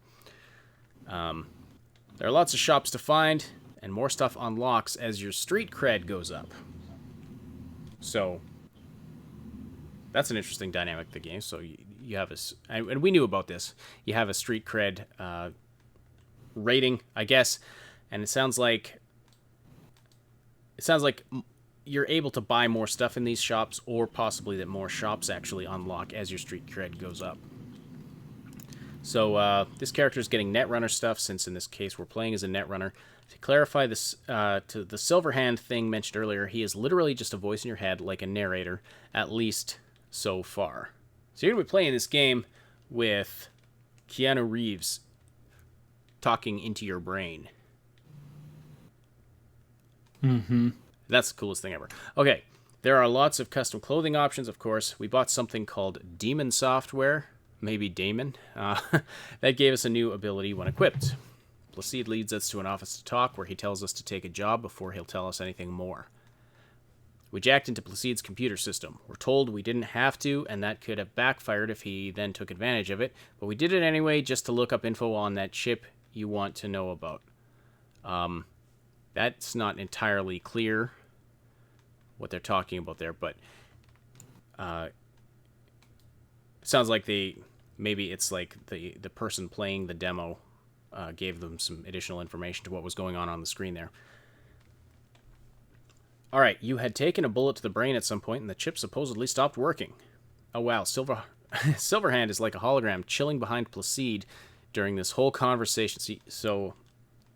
There are lots of shops to find, and more stuff unlocks as your street cred goes up. So that's an interesting dynamic of the game. So you have and we knew about this. You have a street cred rating, I guess, and it sounds like you're able to buy more stuff in these shops, or possibly that more shops actually unlock as your street cred goes up. So this character is getting Netrunner stuff, since in this case we're playing as a Netrunner. To clarify this, to the Silverhand thing mentioned earlier, he is literally just a voice in your head, like a narrator, at least so far. So you're going to be playing this game with Keanu Reeves talking into your brain. Mm-hmm. That's the coolest thing ever. Okay, there are lots of custom clothing options, of course. We bought something called Demon Software, maybe Damon, that gave us a new ability when equipped. Placide leads us to an office to talk, where he tells us to take a job before he'll tell us anything more. We jacked into Placide's computer system. We're told we didn't have to, and that could have backfired if he then took advantage of it, but we did it anyway just to look up info on that chip you want to know about. That's not entirely clear what they're talking about there, but it sounds like maybe it's like the person playing the demo gave them some additional information to what was going on the screen there. All right, you had taken a bullet to the brain at some point, and the chip supposedly stopped working. Oh wow, Silverhand is like a hologram chilling behind Placide during this whole conversation. So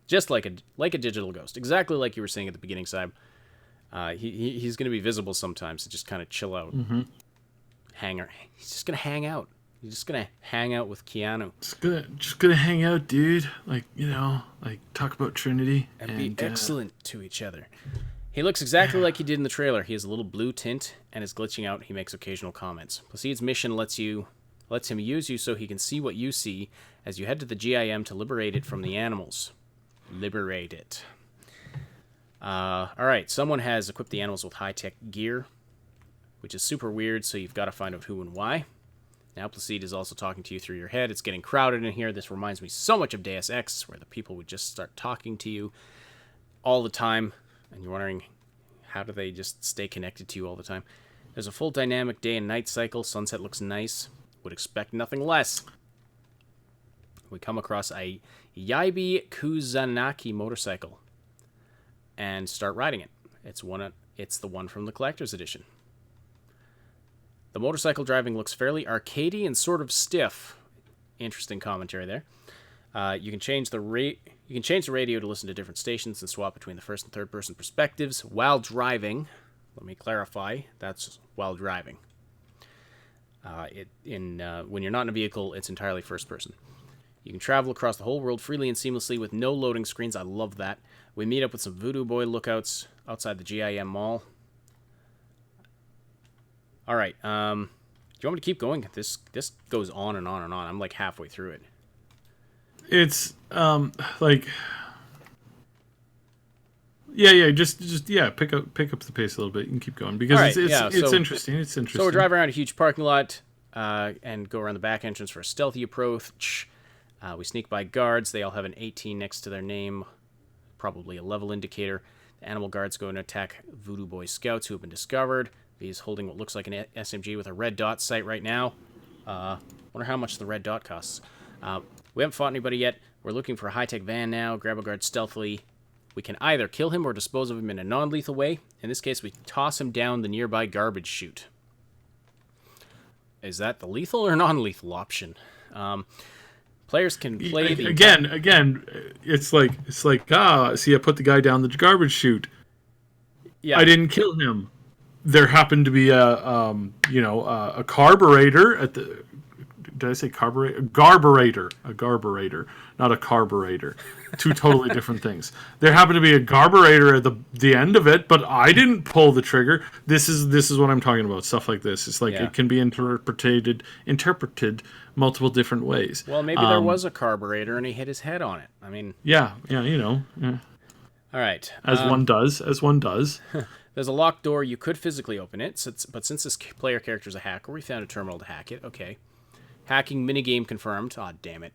just like a digital ghost, exactly like you were saying at the beginning, Cyb. He's going to be visible sometimes to just kind of chill out. Mm-hmm. He's just going to hang out. He's just going to hang out with Keanu. Just gonna hang out, dude. Like, talk about Trinity. And be excellent to each other. He looks exactly like he did in the trailer. He has a little blue tint and is glitching out. He makes occasional comments. Placide's mission lets him use you so he can see what you see as you head to the GIM to liberate it from the animals. Liberate it. Alright, someone has equipped the animals with high-tech gear, which is super weird, so you've got to find out who and why. Now Placide is also talking to you through your head. It's getting crowded in here. This reminds me so much of Deus Ex, where the people would just start talking to you all the time, and you're wondering, how do they just stay connected to you all the time? There's a full dynamic day and night cycle. Sunset looks nice. Would expect nothing less. We come across a Yaibi Kusanagi motorcycle and start riding it. It's the one from the collector's edition. The motorcycle driving looks fairly arcadey and sort of stiff. Interesting commentary there. You can change the radio to listen to different stations and swap between the first and third person perspectives while driving. Let me clarify, that's while driving. When you're not in a vehicle, it's entirely first person. You can travel across the whole world freely and seamlessly with no loading screens. I love that. We meet up with some Voodoo Boy lookouts outside the GIM mall. All right. Do you want me to keep going? This goes on and on and on. I'm like halfway through it. It's pick up the pace a little bit and keep going, because right, it's interesting. It's interesting. So we're driving around a huge parking lot and go around the back entrance for a stealthy approach. We sneak by guards. They all have an 18 next to their name, probably a level indicator. The animal guards go and attack Voodoo Boy scouts who have been discovered. He's holding what looks like an SMG with a red dot sight right now. Wonder how much the red dot costs. We haven't fought anybody yet. We're looking for a high-tech van now. Grab a guard stealthily. We can either kill him or dispose of him in a non-lethal way. In this case, we toss him down the nearby garbage chute. Is that the lethal or non-lethal option? Players can play the... Again, it's like, see, I put the guy down the garbage chute. Yeah. I didn't kill him. There happened to be a carburetor at the... Did I say carburetor? A garburator, not a carburetor. Two totally different things. There happened to be a garburator at the end of it, but I didn't pull the trigger. This is what I'm talking about. Stuff like this. It's like It can be interpreted multiple different ways. Well, maybe there was a carburetor and he hit his head on it. I mean, yeah. All right. As one does. There's a locked door. You could physically open it, but since this player character is a hacker, we found a terminal to hack it. Okay. Hacking minigame confirmed. Aw, damn it.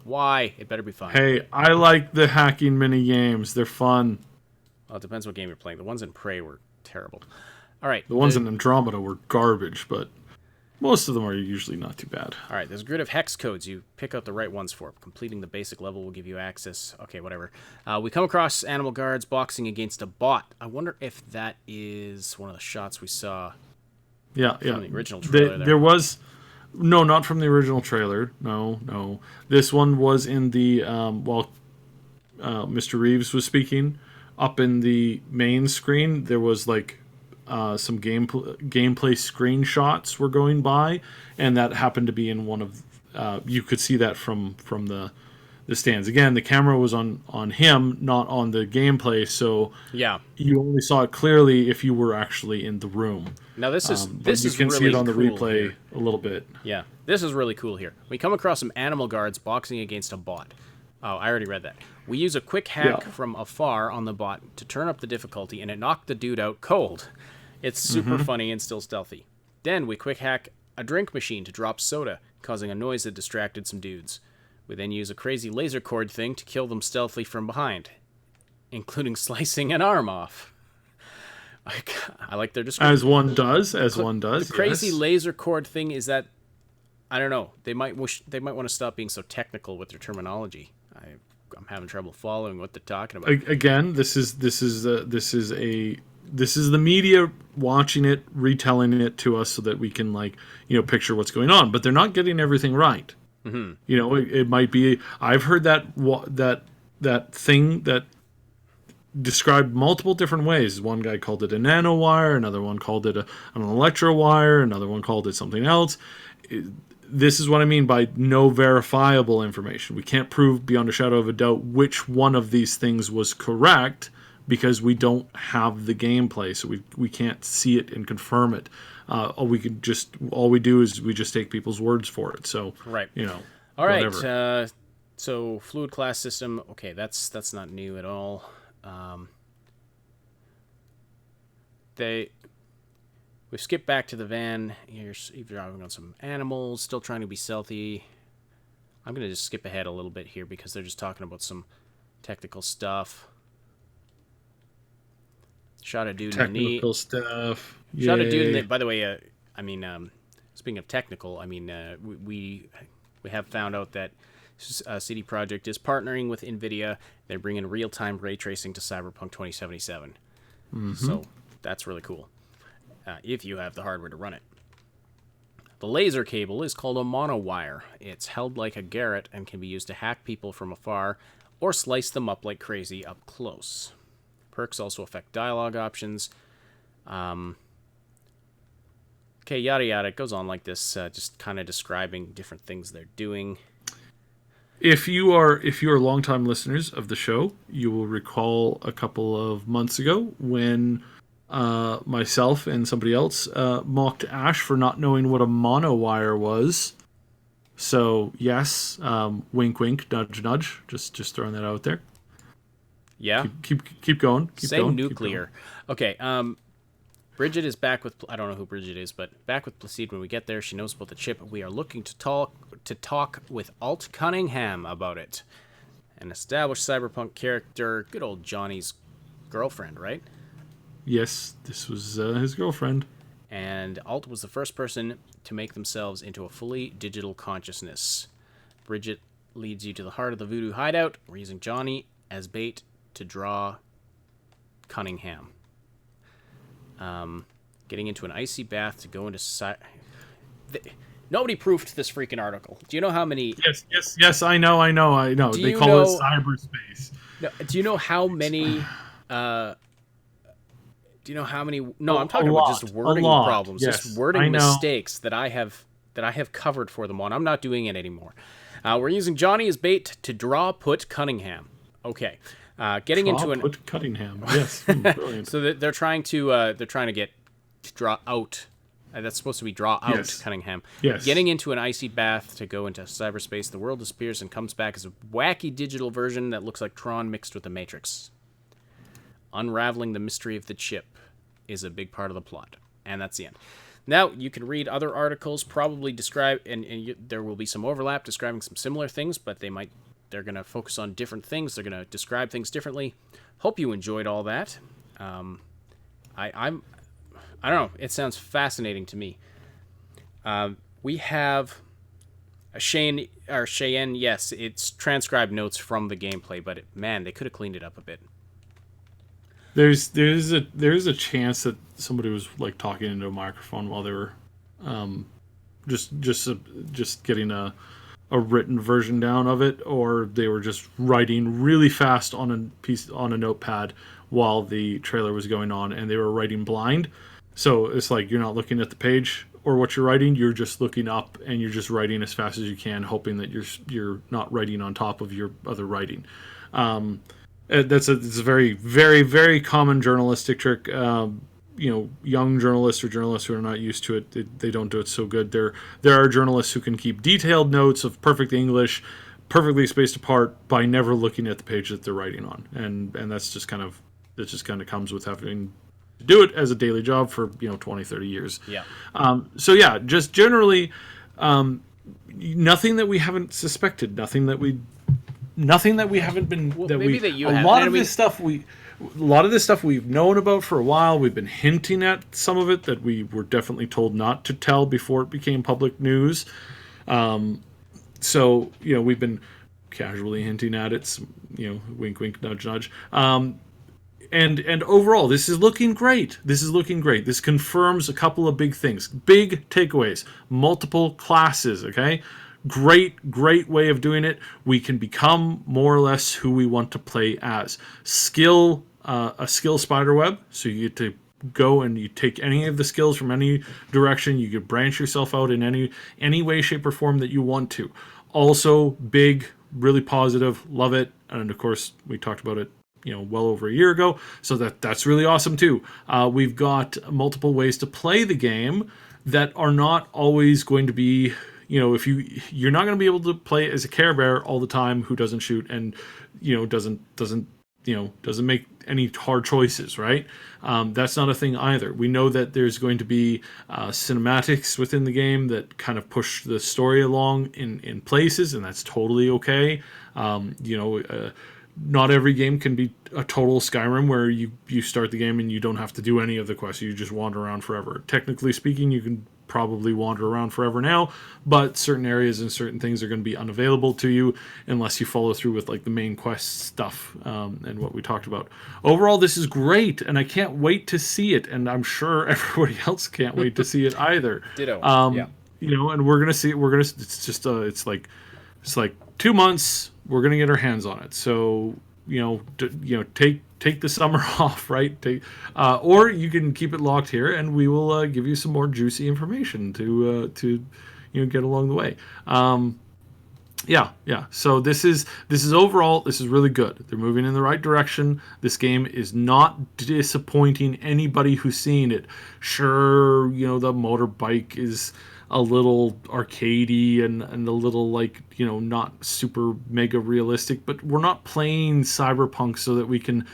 Why? It better be fun. Hey, I like the hacking mini games. They're fun. Well, it depends what game you're playing. The ones in Prey were terrible. All right. The ones in Andromeda were garbage, but most of them are usually not too bad. All right, there's a grid of hex codes. You pick out the right ones for. Completing the basic level will give you access. Okay, whatever. We come across animal guards boxing against a bot. I wonder if that is one of the shots we saw from the original trailer. There was... No, not from the original trailer. No. This one was in the... while Mr. Reeves was speaking, up in the main screen, there was like... some gameplay screenshots were going by, and that happened to be in one of you could see that from the stands. Again, the camera was on him, not on the gameplay, so yeah, you only saw it clearly if you were actually in the room. Now this is you can really see it on the cool replay here. a little bit. Yeah, this is really cool here. We come across some animal guards boxing against a bot. Oh, I already read that. We use a quick hack from afar on the bot to turn up the difficulty, and it knocked the dude out cold. It's super funny and still stealthy. Then we quick hack a drink machine to drop soda, causing a noise that distracted some dudes. We then use a crazy laser cord thing to kill them stealthily from behind, including slicing an arm off. I like their description. As one does. The crazy laser cord thing is that, I don't know, they might want to stop being so technical with their terminology. I'm having trouble following what they're talking about. Again, this is the media watching it, retelling it to us so that we can picture what's going on. But they're not getting everything right. Mm-hmm. It might be. I've heard that thing that described multiple different ways. One guy called it a nanowire, another one called it an electro wire, another one called it something else. This is what I mean by no verifiable information. We can't prove beyond a shadow of a doubt which one of these things was correct because we don't have the gameplay, so we can't see it and confirm it. All we do is we just take people's words for it. So right, all right. So fluid class system. Okay, that's not new at all. We've skipped back to the van. Here's driving on some animals, still trying to be stealthy. I'm going to just skip ahead a little bit here because they're just talking about some technical stuff. Shot a dude in the knee. Technical stuff. Shot a dude in the... By the way, speaking of technical, we have found out that CD Projekt is partnering with NVIDIA. They're bringing real-time ray tracing to Cyberpunk 2077. Mm-hmm. So that's really cool. If you have the hardware to run it. The laser cable is called a monowire. It's held like a garrote and can be used to hack people from afar or slice them up like crazy up close. Perks also affect dialogue options. Okay, yada yada. It goes on like this, just kind of describing different things they're doing. If you are longtime listeners of the show, you will recall a couple of months ago when myself and somebody else mocked Ash for not knowing what a monowire was. So yes, wink wink, nudge nudge. Just throwing that out there. Yeah. Keep going. Say nuclear. Okay. Bridget is back with... I don't know who Bridget is, but back with Placide when we get there. She knows about the chip. We are looking to talk with Alt Cunningham about it. An established cyberpunk character. Good old Johnny's girlfriend, right? Yes, this was his girlfriend. And Alt was the first person to make themselves into a fully digital consciousness. Bridget leads you to the heart of the Voodoo hideout. We're using Johnny as bait to draw Cunningham. Getting into an icy bath to go into... Nobody proofed this freaking article. Do you know how many... Yes, I know. They call it cyberspace. Do you know how many... No, I'm talking about just wording problems, yes, just wording mistakes that I have covered for them on. I'm not doing it anymore. We're using Johnny as bait to put Cunningham. Okay, getting into an put Cunningham. Yes, brilliant. So they're trying to get draw out. That's supposed to be draw out yes. Cunningham. Yes. Getting into an icy bath to go into cyberspace. The world disappears and comes back as a wacky digital version that looks like Tron mixed with the Matrix. Unraveling the mystery of the chip is a big part of the plot. And that's the end. Now, you can read other articles, probably describe, there will be some overlap describing some similar things, but they're going to focus on different things. They're going to describe things differently. Hope you enjoyed all that. I don't know. It sounds fascinating to me. We have Cheyenne. Yes, it's transcribed notes from the gameplay, but man, they could have cleaned it up a bit. There's a chance that somebody was like talking into a microphone while they were just getting a written version down of it, or they were just writing really fast on a notepad while the trailer was going on, and they were writing blind. So it's like you're not looking at the page or what you're writing, you're just looking up and you're just writing as fast as you can, hoping that you're not writing on top of your other writing. It's a very, very, very common journalistic trick. Young journalists or journalists who are not used to it, they don't do it so good. There are journalists who can keep detailed notes of perfect English, perfectly spaced apart, by never looking at the page that they're writing on, and that's just kind of comes with having to do it as a daily job for 20, 30 years. Yeah. So yeah, just generally, nothing that we haven't suspected, nothing that we haven't been. Well, that maybe we that you a have. lot of this stuff we've known about for a while. We've been hinting at some of it that we were definitely told not to tell before it became public news. So we've been casually hinting at it. Wink, wink, nudge, nudge. And overall, this is looking great. This confirms a couple of big things. Big takeaways. Multiple classes, okay? Great way of doing it. We can become more or less who we want to play as. A skill spiderweb. So you get to go and you take any of the skills from any direction. You could branch yourself out in any way, shape, or form that you want to. Also, big, really positive. Love it. And of course, we talked about it well over a year ago, so that's really awesome too. We've got multiple ways to play the game that are not always going to be, if you're not going to be able to play as a Care Bear all the time who doesn't shoot and doesn't make any hard choices, right? That's not a thing either. We know that there's going to be cinematics within the game that kind of push the story along in places, and that's totally okay. Not every game can be a total Skyrim where you start the game and you don't have to do any of the quests. You just wander around forever. Technically speaking, you can probably wander around forever now, but certain areas and certain things are going to be unavailable to you unless you follow through with like the main quest stuff and what we talked about. Overall, this is great, and I can't wait to see it, and I'm sure everybody else can't wait to see it either. Ditto. Yeah. And we're gonna see it. It's like 2 months. We're gonna get our hands on it. So take the summer off, right? Or you can keep it locked here, and we will give you some more juicy information to get along the way. Yeah. So this is overall, this is really good. They're moving in the right direction. This game is not disappointing anybody who's seen it. Sure, the motorbike is a little arcadey and a little not super mega realistic, but we're not playing Cyberpunk so that we can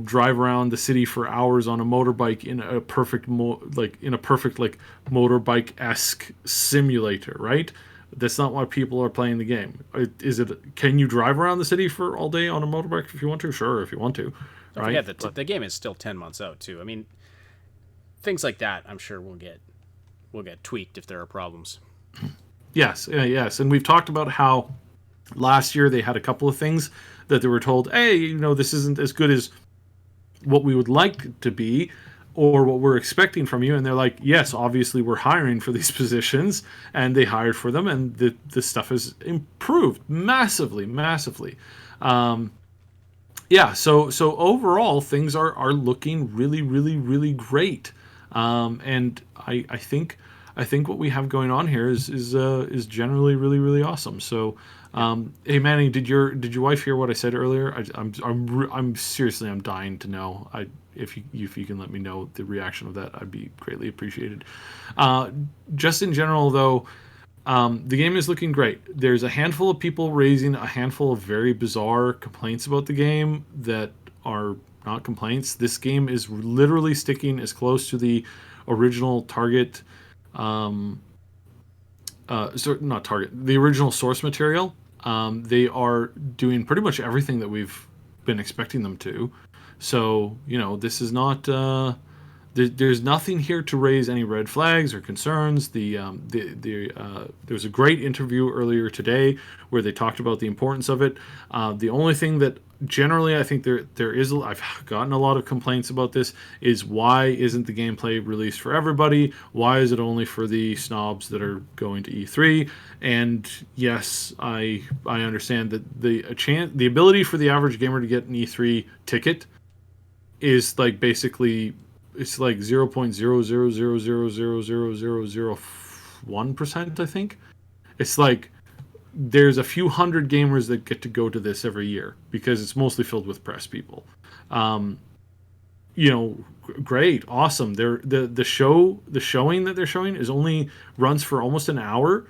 drive around the city for hours on a motorbike in a perfect motorbike-esque simulator, right? That's not why people are playing the game. Can you drive around the city for all day on a motorbike if you want to? Sure, if you want to. Don't forget that the game is still 10 months out too. I mean, things like that I'm sure will get tweaked if there are problems. Yes, and we've talked about how last year they had a couple of things that they were told, hey, this isn't as good as what we would like to be or what we're expecting from you, and they're like, yes, obviously we're hiring for these positions, and they hired for them, and the stuff has improved massively. So overall things are looking really, really, really great. And I think what we have going on here is generally really, really awesome. So, hey Manny, did your wife hear what I said earlier? I'm seriously, I'm dying to know. If you can let me know the reaction of that, I'd be greatly appreciated. Just in general though, the game is looking great. There's a handful of people raising a handful of very bizarre complaints about the game that are not complaints. This game is literally sticking as close to the original Target, not Target, the original source material. They are doing pretty much everything that we've been expecting them to. So, this is not. There's nothing here to raise any red flags or concerns. There was a great interview earlier today where they talked about the importance of it. The only thing that generally I think there is, I've gotten a lot of complaints about this, is why isn't the gameplay released for everybody? Why is it only for the snobs that are going to E3? And yes, I understand that the ability for the average gamer to get an E3 ticket is like basically. It's like 0.000000001%, I think. It's like there's a few hundred gamers that get to go to this every year because it's mostly filled with press people. Great, awesome. The showing that they're showing is only runs for almost an hour.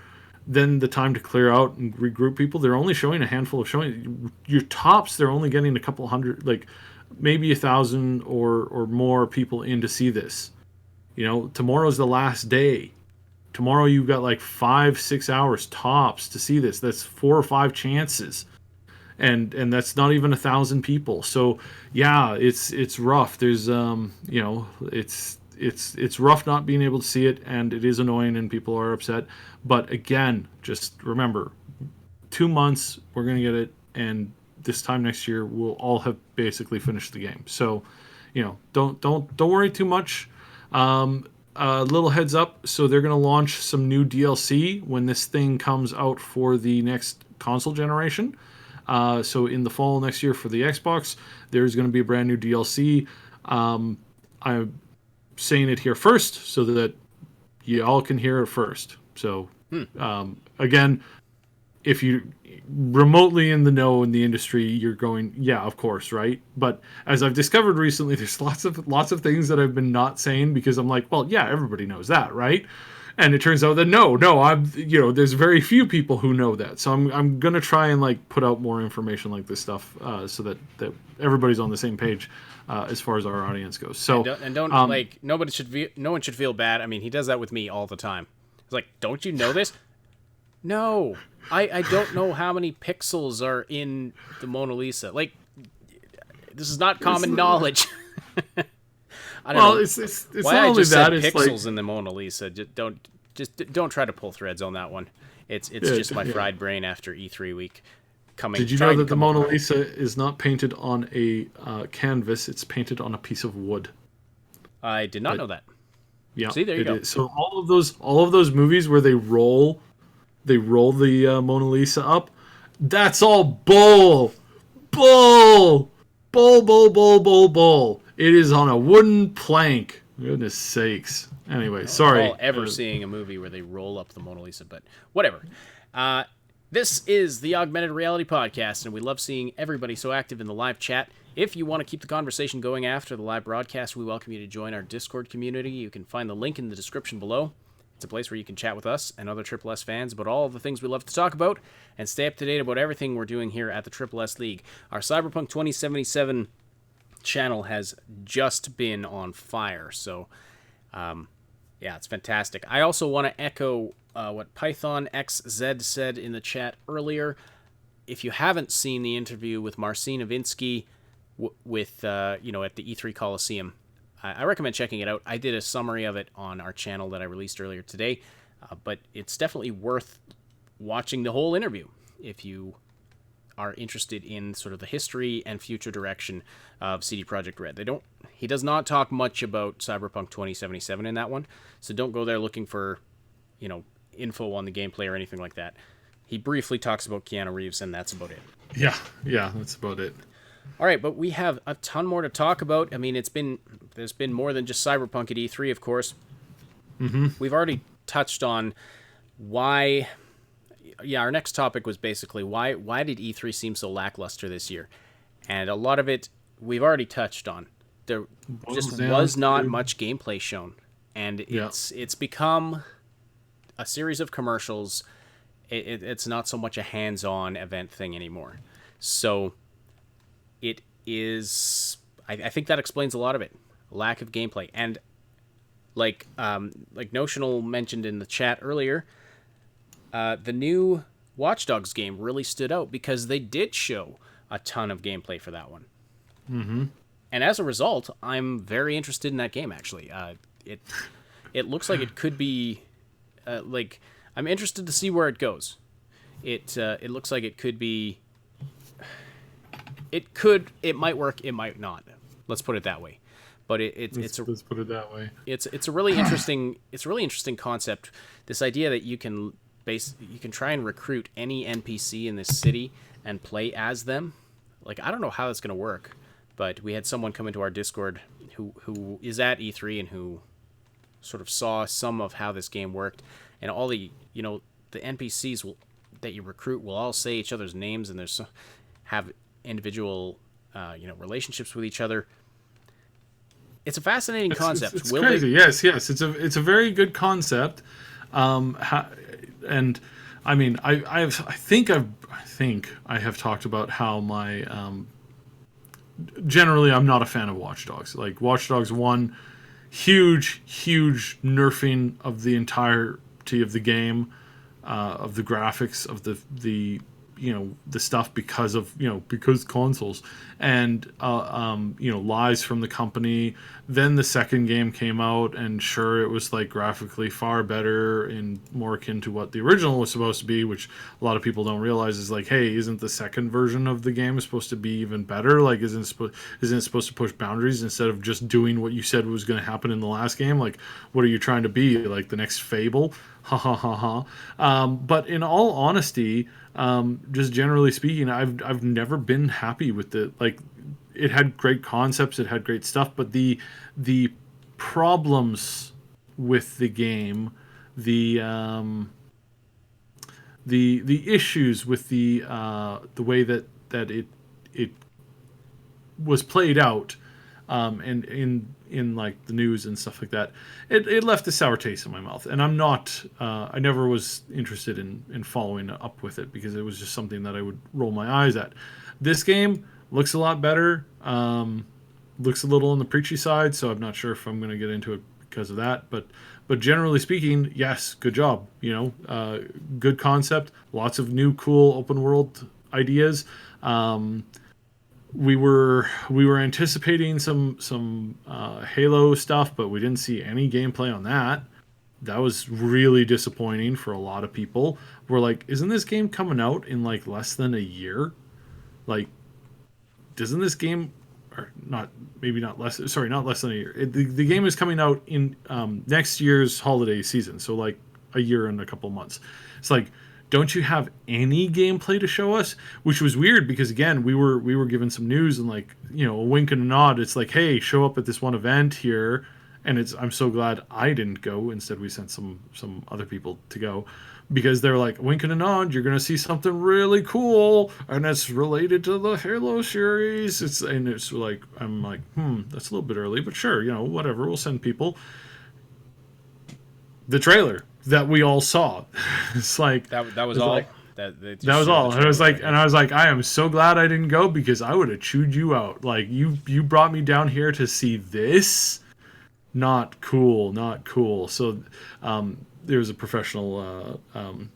Then the time to clear out and regroup people, they're only showing a handful of showing. Your tops, they're only getting a couple hundred, like maybe 1,000 or more people in to see this. Tomorrow's the last day. Tomorrow you've got like 5-6 hours tops to see this. That's 4 or 5 chances, and that's not even 1,000 people. So yeah, it's rough. There's it's rough not being able to see it, and it is annoying, and people are upset. But again, just remember, 2 months we're gonna get it, and this time next year we'll all have basically finished the game. So, don't worry too much. A little heads up. So they're going to launch some new DLC when this thing comes out for the next console generation. So in the fall next year for the Xbox, there's going to be a brand new DLC. I'm saying it here first so that you all can hear it first. So again, if you remotely in the know in the industry, you're going, yeah, of course, right? But as I've discovered recently, there's lots of things that I've been not saying because I'm like, well, yeah, everybody knows that, right? And it turns out that no, there's very few people who know that. So I'm gonna try and like put out more information like this stuff so that everybody's on the same page as far as our audience goes. So don't no one should feel bad. I mean, he does that with me all the time. It's like, don't you know this? No, I don't know how many pixels are in the Mona Lisa. Like, this is not common knowledge. I don't know. It's why not I only just that. said It's pixels like, in the Mona Lisa. Don't try to pull threads on that one. It's just my fried brain after E3 week. Did you know that the Mona Lisa is not painted on a canvas? It's painted on a piece of wood. I did not know that. Yeah. See, there you go. So all of those movies where they roll the Mona Lisa up, that's all bull. It is on a wooden plank. Goodness sakes. Anyway, sorry. All ever seeing a movie where they roll up the Mona Lisa, but whatever. This is the Augmented Reality Podcast, and we love seeing everybody so active in the live chat. If you want to keep the conversation going after the live broadcast, we welcome you to join our Discord community. You can find the link in the description below. It's a place where you can chat with us and other Triple S fans about all of the things we love to talk about and stay up to date about everything we're doing here at the Triple S League. Our Cyberpunk 2077 channel has just been on fire, so yeah, it's fantastic. I also want to echo what Python XZ said in the chat earlier. If you haven't seen the interview with Marcin Nowitzki with at the E3 Coliseum, I recommend checking it out. I did a summary of it on our channel that I released earlier today, but it's definitely worth watching the whole interview if you are interested in sort of the history and future direction of CD Projekt Red. He does not talk much about Cyberpunk 2077 in that one, so don't go there looking for, info on the gameplay or anything like that. He briefly talks about Keanu Reeves, and that's about it. Yeah, that's about it. All right, but we have a ton more to talk about. I mean, there's been more than just Cyberpunk at E3, of course. Mm-hmm. We've already touched on why. Yeah, our next topic was basically why did E3 seem so lackluster this year, and a lot of it we've already touched on. There just was not much gameplay shown, and it's become a series of commercials. It's not so much a hands-on event thing anymore. So it is. I think that explains a lot of it. Lack of gameplay. And like Notional mentioned in the chat earlier, the new Watch Dogs game really stood out because they did show a ton of gameplay for that one. Mm-hmm. And as a result, I'm very interested in that game. Actually, it looks like it could be like I'm interested to see where it goes. It looks like it could be. It might work. It might not. Let's put it that way. But let's put it that way. It's a really interesting concept. This idea that you can try and recruit any NPC in this city and play as them. Like, I don't know how that's going to work, but we had someone come into our Discord who is at E3 and who sort of saw some of how this game worked, and all the NPCs that you recruit will all say each other's names, and have individual relationships with each other. It's a fascinating concept. It's crazy. Yes. It's a very good concept. And I mean, I think I have talked about how my generally I'm not a fan of Watch Dogs. Like Watch Dogs 1, huge nerfing of the entirety of the game, of the graphics, of the stuff because consoles, and lies from the company. Then the second game came out, and sure, it was like graphically far better and more akin to what the original was supposed to be, which a lot of people don't realize is like, hey, isn't the second version of the game supposed to be even better? Like, isn't it supposed to push boundaries instead of just doing what you said was going to happen in the last game? Like, what are you trying to be, like the next Fable? Ha ha ha ha. But in all honesty, just generally speaking, I've never been happy with it. Like, it had great concepts, it had great stuff, but the problems with the game, the issues with the way that it was played out, and in like the news and stuff like that, it left a sour taste in my mouth. And I never was interested in following up with it because it was just something that I would roll my eyes at. This game looks a lot better, looks a little on the preachy side, so I'm not sure if I'm going to get into it because of that, but generally speaking, yes, good job. Good concept, lots of new cool open world ideas. We were anticipating some Halo stuff, but we didn't see any gameplay on that. That was really disappointing for a lot of people. We're like, isn't this game coming out in like less than a year? Like, doesn't this game, or not less than a year. The game is coming out in next year's holiday season, so like a year and a couple months. It's like, don't you have any gameplay to show us? Which was weird because again, we were given some news and like, a wink and a nod. It's like, hey, show up at this one event here, and I'm so glad I didn't go. Instead, we sent some other people to go because they're like, wink and a nod. You're gonna see something really cool, and it's related to the Halo series. It's like, I'm like, that's a little bit early, but sure, whatever. We'll send people. The trailer that we all saw. It's like that was all. Like, that was all. And I was like, I am so glad I didn't go because I would have chewed you out. Like, you brought me down here to see this. Not cool. So there was a professional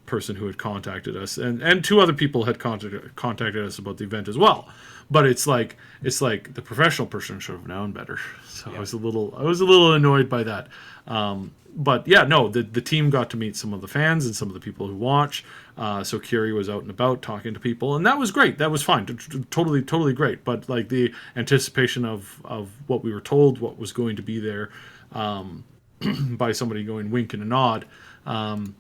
person who had contacted us, and two other people had contacted us about the event as well. But it's like the professional person should have known better. So yeah. I was a little annoyed by that. But yeah, no, the team got to meet some of the fans and some of the people who watch. So Curie was out and about talking to people, and that was great. That was fine, totally great. But like the anticipation of what we were told, what was going to be there, by somebody going wink and a nod, and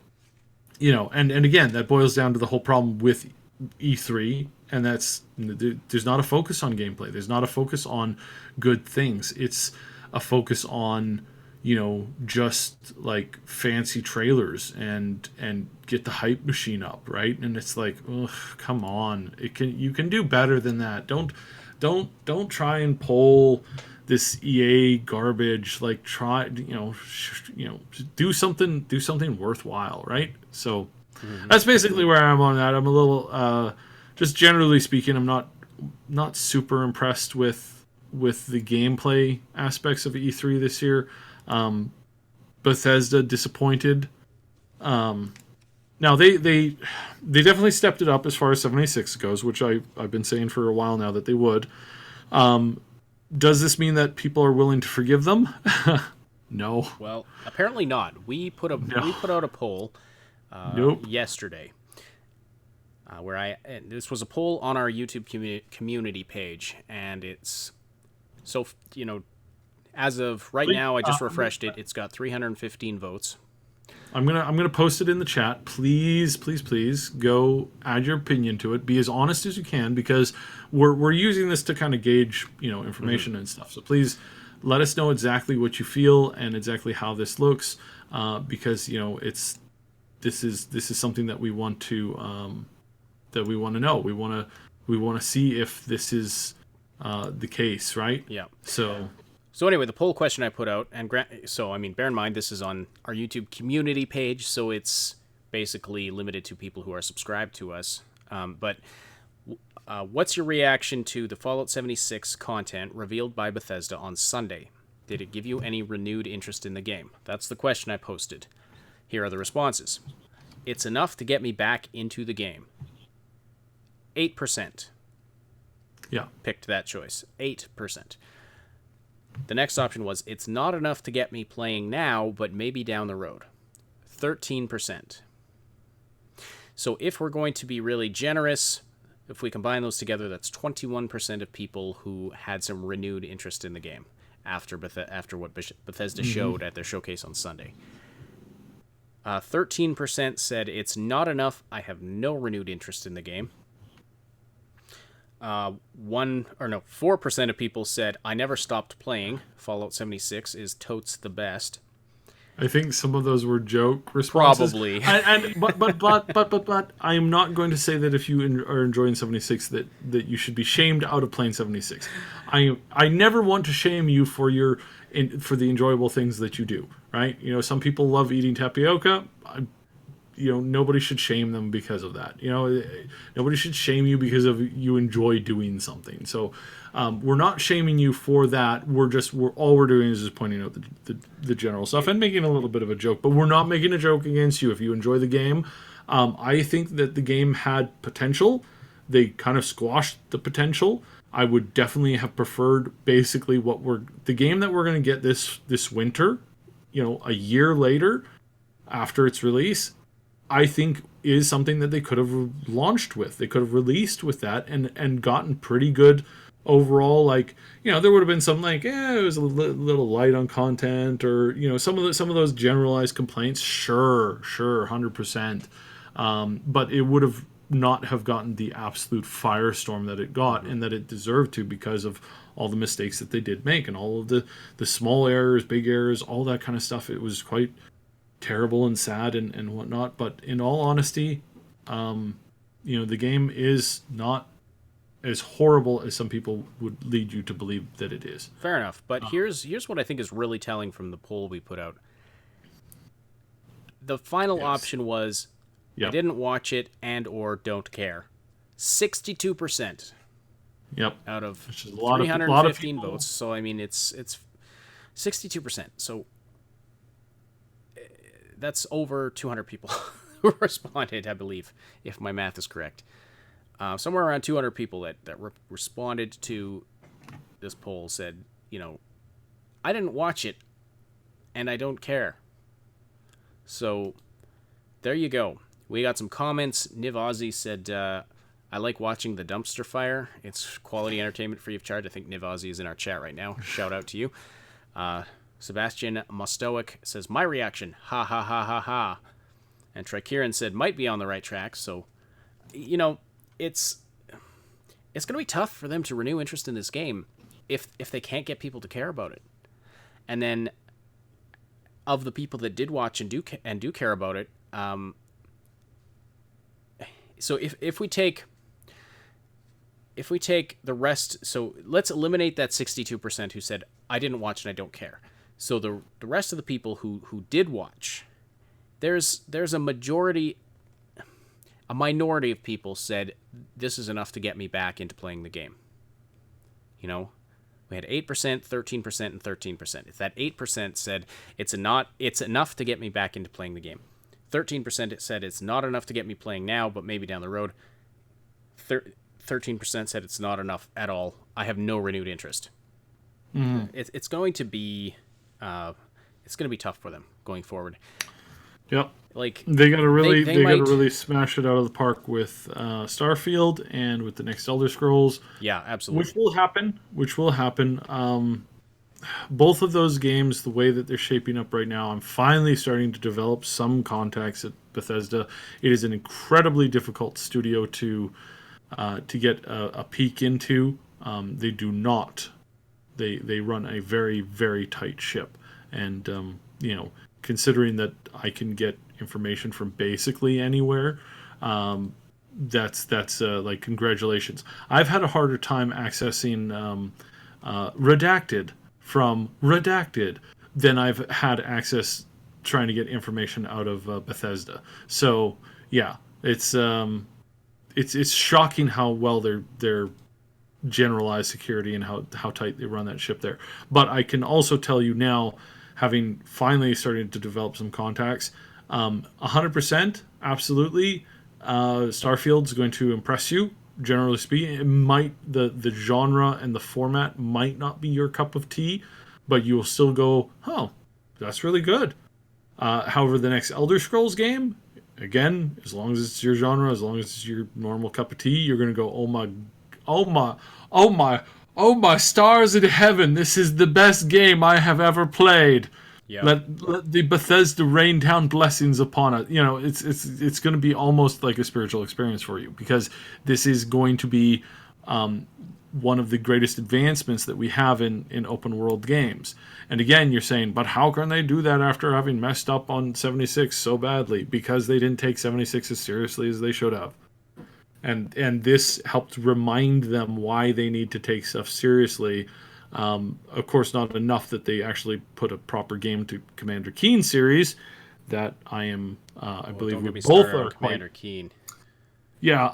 again, that boils down to the whole problem with E3, and that's there's not a focus on gameplay. There's not a focus on good things. It's a focus on just like fancy trailers and get the hype machine up, right? And it's like, ugh, come on, you can do better than that. Don't try and pull this EA garbage. Like, try, do something worthwhile, right? So that's basically where I'm on that. I'm a little, just generally speaking, I'm not super impressed with the gameplay aspects of E3 this year. Bethesda disappointed. Now they definitely stepped it up as far as 76 goes, which I've been saying for a while now that they would. Does this mean that people are willing to forgive them? No. Well, apparently not. We put out a poll Nope. yesterday, this was a poll on our YouTube community page, and it's as of right now, I just refreshed it. It's got 315 votes. I'm gonna post it in the chat. Please, please, please go add your opinion to it. Be as honest as you can, because we're using this to kind of gauge information and stuff. So please let us know exactly what you feel and exactly how this looks, because this is something that we want to know. We want to see if this is the case, right? Yeah. So anyway, the poll question I put out, and bear in mind this is on our YouTube community page, so it's basically limited to people who are subscribed to us. But what's your reaction to the Fallout 76 content revealed by Bethesda on Sunday? Did it give you any renewed interest in the game? That's the question I posted. Here are the responses. It's enough to get me back into the game. 8% picked that choice. 8%. The next option was, it's not enough to get me playing now, but maybe down the road. 13%. So if we're going to be really generous, if we combine those together, that's 21% of people who had some renewed interest in the game after what Bethesda showed at their showcase on Sunday. 13% said, it's not enough, I have no renewed interest in the game. 4% of people said, I never stopped playing. Fallout 76 is totes the best. I think some of those were joke responses. Probably. But I am not going to say that if you are enjoying 76 that you should be shamed out of playing 76. I never want to shame you for for the enjoyable things that you do, right? Some people love eating tapioca. Nobody should shame them because of that. Nobody should shame you because of you enjoy doing something. So we're not shaming you for that. All we're doing is just pointing out the general stuff and making a little bit of a joke. But we're not making a joke against you if you enjoy the game. I think that the game had potential. They kind of squashed the potential. I would definitely have preferred basically the game that we're going to get this winter, a year later after its release, I think is something that they could have launched with. They could have released with that and gotten pretty good overall. There would have been some it was a little light on content, or some of those generalized complaints. Sure, 100%. But it would have not have gotten the absolute firestorm that it got and that it deserved to, because of all the mistakes that they did make and all of the small errors, big errors, all that kind of stuff. It was quite terrible and sad and whatnot, but in all honesty, the game is not as horrible as some people would lead you to believe that it is. Fair enough, but here's what I think is really telling from the poll we put out. The final option was, I didn't watch it and or don't care. 62%. Yep. Out of 315 votes. So it's 62%. So that's over 200 people who responded, I believe, if my math is correct. Somewhere around 200 people that responded to this poll said, I didn't watch it, and I don't care. So, there you go. We got some comments. Niv Ozzy said, I like watching the dumpster fire. It's quality entertainment free of charge. I think Niv Ozzy is in our chat right now. Shout out to you. Sebastian Mostoic says, my reaction, ha ha ha ha ha. And Trikiran said, might be on the right track. So, it's going to be tough for them to renew interest in this game if they can't get people to care about it. And then, of the people that did watch and do care about it, so if we take the rest, so let's eliminate that 62% who said, I didn't watch and I don't care. So the rest of the people who did watch, there's a minority of people said, this is enough to get me back into playing the game. We had 8%, 13%, and 13%. If that 8% said it's enough to get me back into playing the game. 13% it said it's not enough to get me playing now, but maybe down the road. 13% said it's not enough at all. I have no renewed interest. It's going to be tough for them going forward. Yep. Like they got to really they might really smash it out of the park with Starfield and with the next Elder Scrolls. Yeah, absolutely. Which will happen. Both of those games, the way that they're shaping up right now, I'm finally starting to develop some contacts at Bethesda. It is an incredibly difficult studio to get a peek into. They do not. They run a very, very tight ship, and considering that I can get information from basically anywhere, that's like congratulations. I've had a harder time accessing Redacted from Redacted than I've had access trying to get information out of Bethesda. So yeah, it's shocking how well they're generalized security and how tight they run that ship there. But I can also tell you now, having finally started to develop some contacts, 100% absolutely, Starfield's going to impress you. Generally speaking, it might the genre and the format might not be your cup of tea, but you will still go, oh, that's really good. However, the next Elder Scrolls game, again, as long as it's your genre, as long as it's your normal cup of tea, you're going to go, oh my stars in heaven, this is the best game I have ever played. Yeah. Let the Bethesda rain down blessings upon it. It's going to be almost like a spiritual experience for you, because this is going to be one of the greatest advancements that we have in open world games. And again, you're saying, but how can they do that after having messed up on 76 so badly? Because they didn't take 76 as seriously as they should have. And this helped remind them why they need to take stuff seriously. Of course, not enough that they actually put a proper game to Commander Keen series that I believe we both are Commander Keen. Yeah.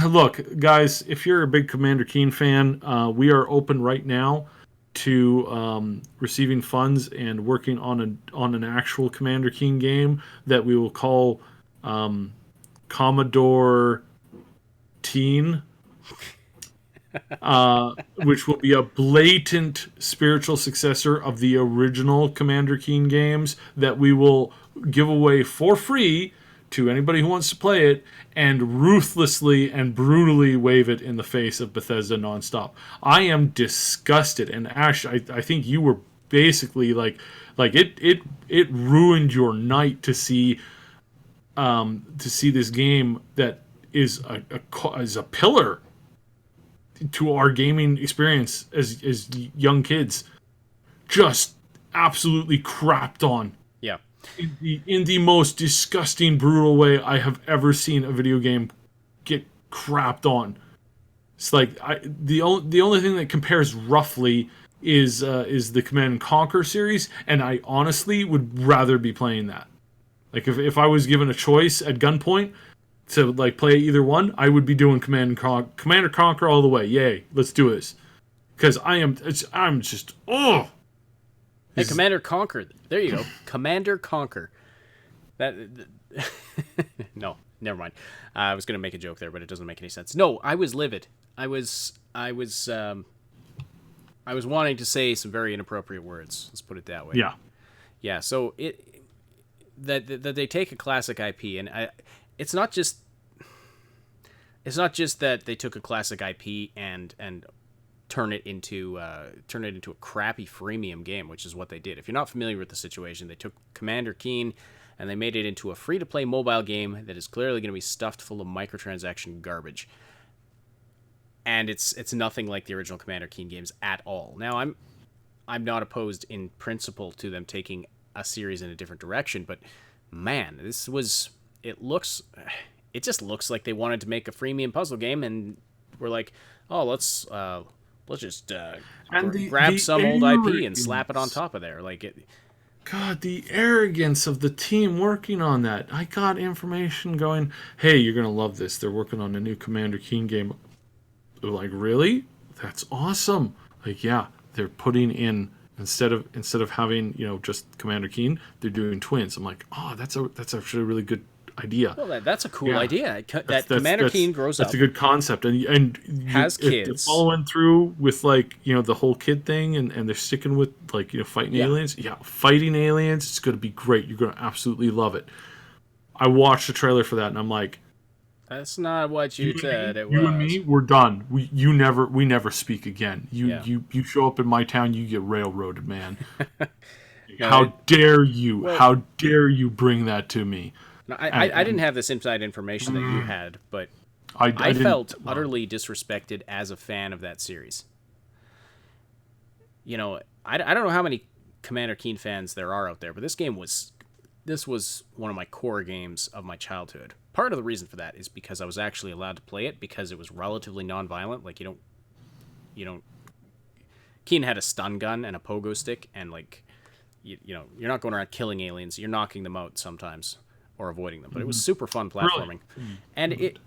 Look, guys, if you're a big Commander Keen fan, we are open right now to receiving funds and working on an actual Commander Keen game that we will call Commodore Teen. Which will be a blatant spiritual successor of the original Commander Keen games that we will give away for free to anybody who wants to play it, and ruthlessly and brutally wave it in the face of Bethesda nonstop. I am disgusted, and Ash, I think you were basically like it ruined your night to see this game that is a pillar to our gaming experience as young kids, just absolutely crapped on. Yeah. In the most disgusting, brutal way I have ever seen a video game get crapped on. It's like the only thing that compares roughly is the Command and Conquer series, and I honestly would rather be playing that. Like if I was given a choice at gunpoint to like play either one, I would be doing Commander Conquer all the way. Yay, let's do this. Because I'm just Hey, Commander Conquer. There you go. Commander Conquer. No, never mind. I was gonna make a joke there, but it doesn't make any sense. No, I was livid. I was wanting to say some very inappropriate words. Let's put it that way. Yeah. Yeah. So that they take a classic IP, and it's not just that they took a classic IP and turn it into a crappy freemium game, which is what they did. If you're not familiar with the situation, they took Commander Keen and they made it into a free-to-play mobile game that is clearly going to be stuffed full of microtransaction garbage. And it's nothing like the original Commander Keen games at all. Now, I'm not opposed in principle to them taking a series in a different direction, but man, it just looks like they wanted to make a freemium puzzle game, and we're like, oh, let's just grab some old IP and slap it on top of there. Like it. God, the arrogance of the team working on that. I got information going, hey, you're gonna love this. They're working on a new Commander Keen game. They're like, really? That's awesome. like, yeah, they're putting in instead of having, you know, just Commander Keen, they're doing twins. I'm like, oh, that's actually a really good idea. Well, that's a cool Yeah. idea. Commander Keen grows That's up. a good concept, and Has if they're kids. following through with, like, you know, the whole kid thing, and they're sticking with, like, you know, fighting aliens. Yeah, fighting aliens. It's going to be great. You're going to absolutely love it. I watched the trailer for that, and I'm like, That's not what you said. It was. you and me, we're done. We never speak again. You show up in my town, you get railroaded, man. How dare you? Well, how dare you bring that to me? No, I didn't have this inside information that you had, but I felt utterly disrespected as a fan of that series. You know, I don't know how many Commander Keen fans there are out there, but this was one of my core games of my childhood. Part of the reason for that is because I was actually allowed to play it because it was relatively non-violent. Like, you don't. Keen had a stun gun and a pogo stick, and, like, you know, you're not going around killing aliens. You're knocking them out sometimes or avoiding them. But it was super fun platforming, and it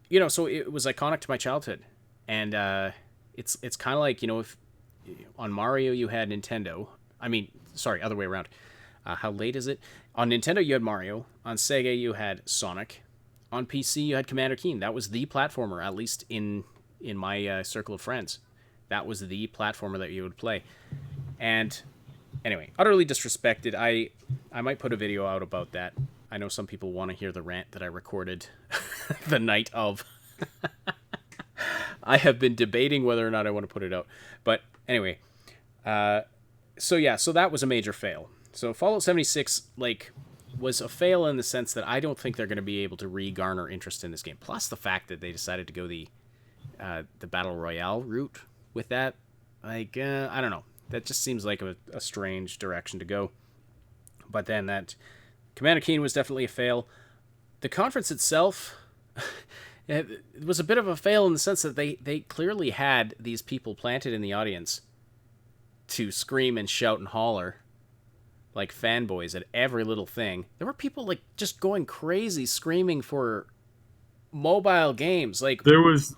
you know, so it was iconic to my childhood, and it's kind of like, you know, if on Mario you had Nintendo. I mean, sorry, other way around. How late is it? On Nintendo, you had Mario. On Sega, you had Sonic. On PC, you had Commander Keen. That was the platformer, at least in my circle of friends. That was the platformer that you would play. And anyway, utterly disrespected. I might put a video out about that. I know some people want to hear the rant that I recorded the night of. I have been debating whether or not I want to put it out. But anyway, so that was a major fail. So Fallout 76, like, was a fail in the sense that I don't think they're going to be able to re-garner interest in this game. Plus the fact that they decided to go the Battle Royale route with that. Like, I don't know. That just seems like a strange direction to go. But then that Commander Keen was definitely a fail. The conference itself, it was a bit of a fail in the sense that they clearly had these people planted in the audience to scream and shout and holler like fanboys at every little thing. There were people, like, just going crazy screaming for mobile games. Like, there's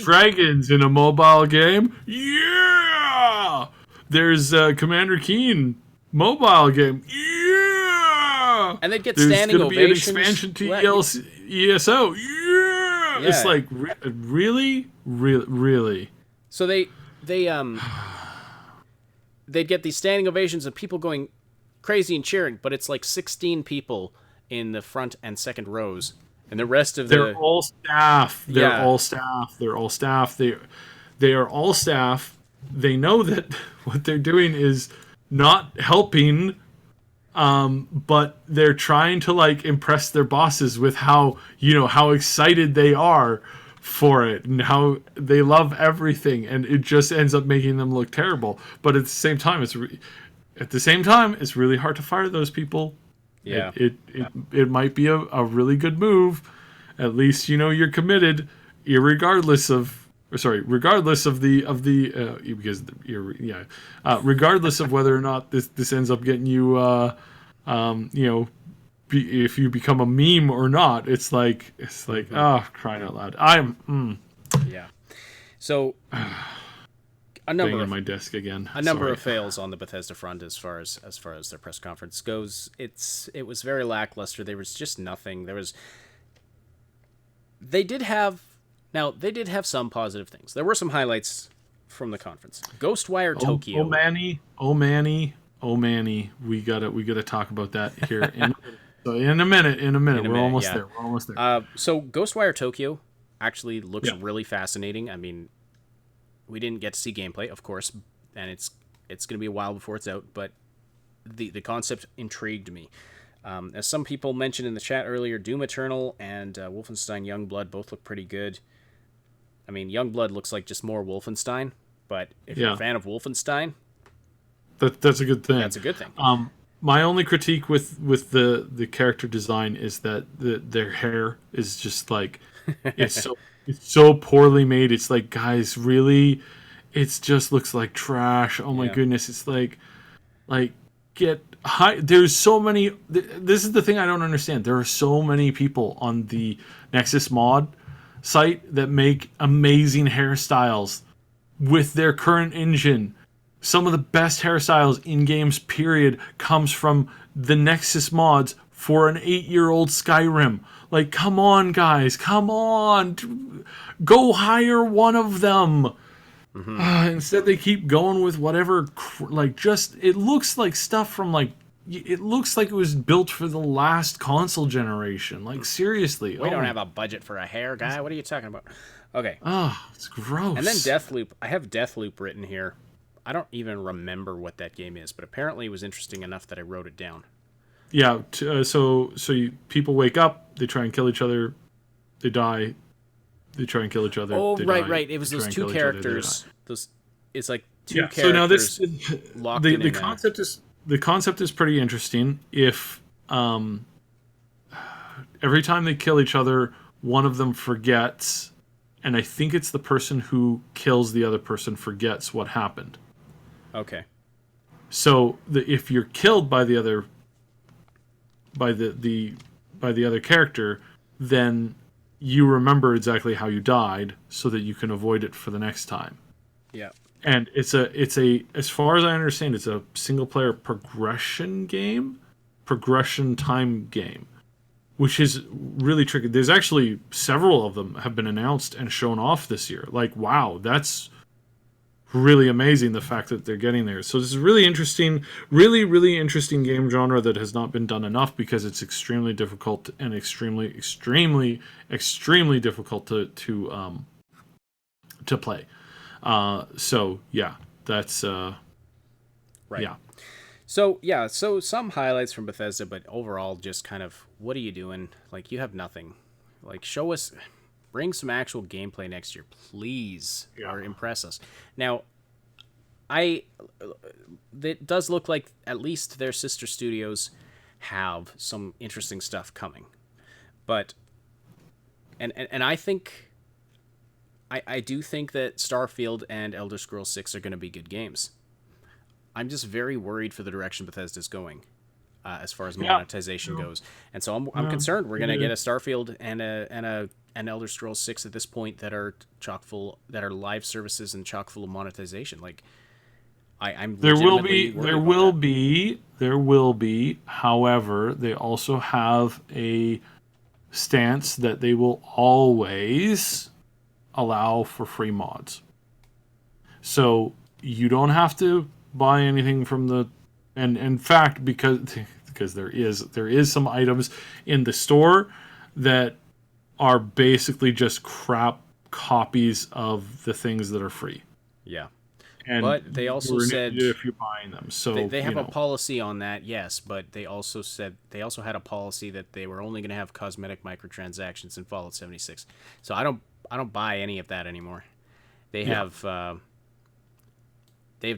dragons in a mobile game. Yeah, there's Commander Keen mobile game. Yeah, and they'd get standing ovations. There's going to be an expansion to ESO. Yeah, it's like really. So they'd get these standing ovations of people going crazy and cheering, but it's like 16 people in the front and second rows, and the rest of they're all staff. They're all staff. They are all staff. They know that what they're doing is not helping, but they're trying to, like, impress their bosses with how excited they are for it and how they love everything, and it just ends up making them look terrible. But at the same time, it's really hard to fire those people. Yeah, it might be a really good move. At least, you know, you're committed, regardless of regardless of whether or not this ends up getting you, if you become a meme or not. It's like crying out loud. Yeah. So a number on my desk again. A number of fails on the Bethesda front as far as their press conference goes. It was very lackluster. There was just nothing. They did have some positive things. There were some highlights from the conference. Ghostwire Tokyo. Oh Manny. We gotta talk about that here in a minute. We're almost there. So Ghostwire Tokyo actually looks really fascinating. I mean, we didn't get to see gameplay, of course, and it's going to be a while before it's out, but the concept intrigued me. As some people mentioned in the chat earlier, Doom Eternal and Wolfenstein Youngblood both look pretty good. I mean, Youngblood looks like just more Wolfenstein, but if you're a fan of Wolfenstein, that's a good thing. That's a good thing. My only critique with the character design is that their hair is just like it's so poorly made. It's like, guys, really, it just looks like trash. Oh my goodness, it's like get high. There's so many. This is the thing I don't understand. There are so many people on the Nexus mod site that make amazing hairstyles with their current engine. Some of the best hairstyles in games, period, comes from the Nexus mods for an 8-year-old Skyrim. Like, come on, guys, come on. Go hire one of them. Instead, they keep going with whatever, it looks like stuff from, it looks like it was built for the last console generation. Like, seriously. We don't have a budget for a hair guy. What are you talking about? Okay. Oh, it's gross. And then Deathloop. I have Deathloop written here. I don't even remember what that game is, but apparently it was interesting enough that I wrote it down. Yeah, people wake up, they try and kill each other, they die, they try and kill each other. Oh, they right, die, right. It was those two characters. It's like two characters. So now this locked the in concept is pretty interesting. If every time they kill each other, one of them forgets, and I think it's the person who kills the other person forgets what happened. Okay. So if you're killed by the other character, then you remember exactly how you died, so that you can avoid it for the next time. Yeah. And it's a as far as I understand, it's a single player progression time game, which is really tricky. There's actually several of them have been announced and shown off this year. Like, wow, that's really amazing, the fact that they're getting there. So this is really interesting, really interesting game genre that has not been done enough, because it's extremely difficult and extremely difficult to play. So yeah, that's right. Yeah. So some highlights from Bethesda, but overall just kind of, what are you doing? Like, you have nothing. Like, bring some actual gameplay next year, please, or impress us. Now, it does look like at least their sister studios have some interesting stuff coming, but and I think I do think that Starfield and Elder Scrolls 6 are going to be good games. I'm just very worried for the direction Bethesda's going. As far as monetization goes, and so I'm concerned we're gonna get a Starfield and an Elder Scrolls 6 at this point that are live services and chock full of monetization. Like, I'm there will be. However, they also have a stance that they will always allow for free mods. So you don't have to buy anything from the. And in fact, because there is some items in the store that are basically just crap copies of the things that are free. Yeah. And but they also said if you're buying them, so they have a policy on that, yes. But they also had a policy that they were only going to have cosmetic microtransactions in Fallout 76. So I don't buy any of that anymore. They've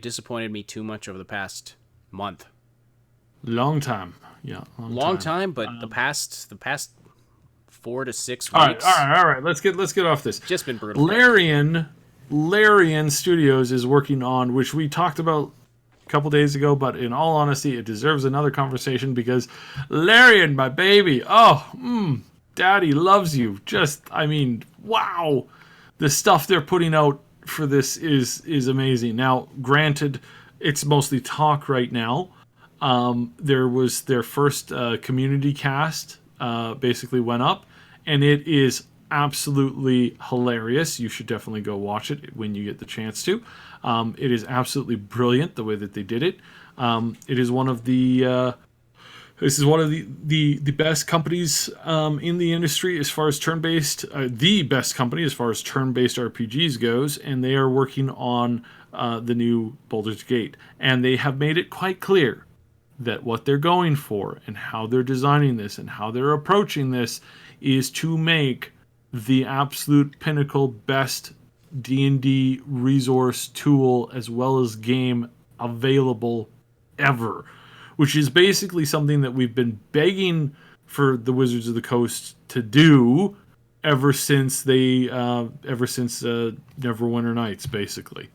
disappointed me too much over the past month. Long time. Long time, but the past 4 to 6 weeks. All right. Let's get off this. Just been brutal. Larian Studios is working on, which we talked about a couple days ago, but in all honesty, it deserves another conversation, because Larian, my baby, daddy loves you. Wow. The stuff they're putting out for this is amazing. Now, granted, it's mostly talk right now. There was their first community cast basically went up, and it is absolutely hilarious. You should definitely go watch it when you get the chance to. It is absolutely brilliant the way that they did it. It is one of the best companies in the industry as far as turn-based, the best company as far as turn-based RPGs goes, and they are working on the new Baldur's Gate. And they have made it quite clear that what they're going for and how they're designing this and how they're approaching this is to make the absolute pinnacle best D&D resource tool as well as game available ever, which is basically something that we've been begging for the Wizards of the Coast to do ever since Neverwinter Nights, basically.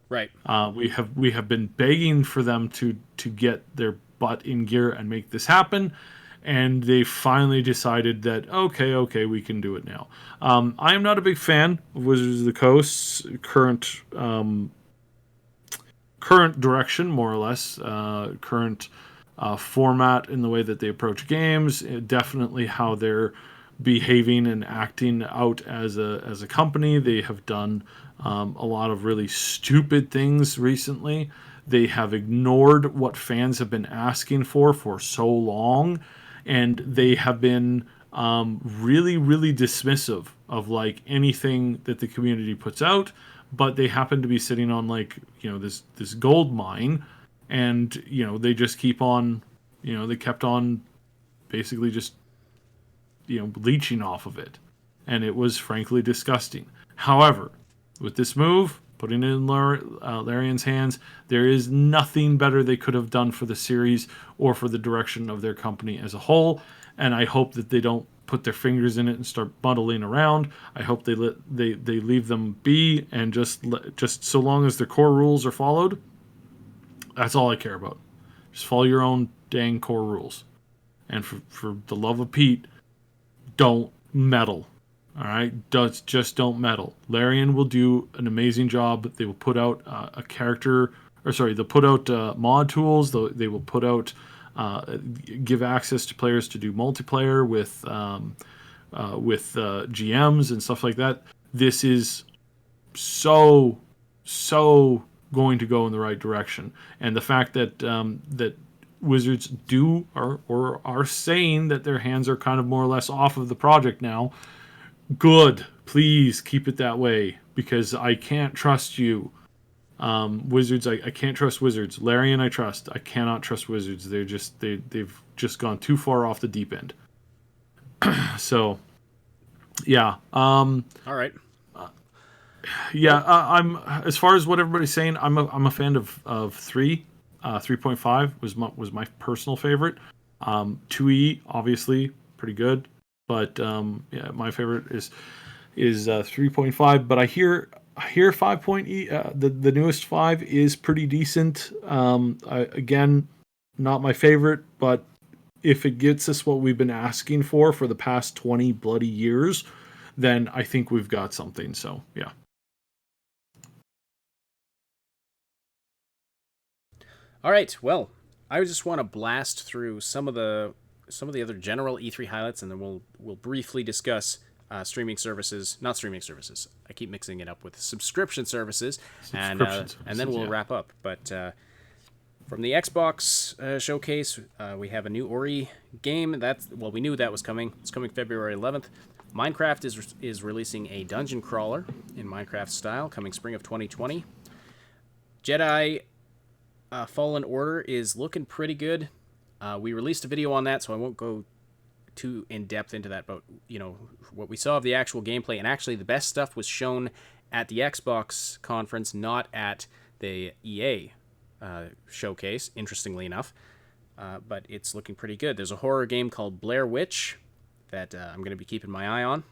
Right. We have been begging for them to get their butt in gear and make this happen, and they finally decided that okay, we can do it now. I am not a big fan of Wizards of the Coast's current direction, more or less, current format in the way that they approach games, definitely how they're behaving and acting out as a company. They have done a lot of really stupid things recently. They have ignored what fans have been asking for so long, and they have been really, really dismissive of like anything that the community puts out. But they happen to be sitting on like this gold mine, and they just keep on, they kept on basically just leeching off of it, and it was frankly disgusting. However, with this move, putting it in Larian's hands, there is nothing better they could have done for the series or for the direction of their company as a whole. And I hope that they don't put their fingers in it and start muddling around. I hope they leave them be, and just so long as their core rules are followed, that's all I care about. Just follow your own dang core rules. And for the love of Pete, don't meddle. All right, just don't meddle. Larian will do an amazing job. They will put out they'll put out mod tools. They will put out give access to players to do multiplayer with GMs and stuff like that. This is so going to go in the right direction, and the fact that that Wizards do or are saying that their hands are kind of more or less off of the project now. Good. Please keep it that way, because I can't trust you. Wizards, I can't trust Wizards. Larian, I trust. I cannot trust Wizards. They've just gone too far off the deep end. So, yeah. All right. Yeah. I'm as far as what everybody's saying. I'm a fan of 3. 3.5 was my personal favorite. 2E obviously pretty good, but yeah, my favorite is 3.5. But I hear 5.E, the newest 5 is pretty decent. Again, not my favorite, but if it gets us what we've been asking for the past 20 bloody years, then I think we've got something. So yeah. All right. Well, I just want to blast through some of the other general E3 highlights, and then we'll briefly discuss streaming services, not streaming services. I keep mixing it up with subscription services, and then we'll wrap up. But from the Xbox showcase, we have a new Ori game. We knew that was coming. It's coming February 11th. Minecraft is releasing a dungeon crawler in Minecraft style, coming spring of 2020. Jedi Fallen Order is looking pretty good. We released a video on that, so I won't go too in depth into that. But what we saw of the actual gameplay, and actually the best stuff was shown at the Xbox conference, not at the EA showcase. Interestingly enough, but it's looking pretty good. There's a horror game called Blair Witch that I'm going to be keeping my eye on.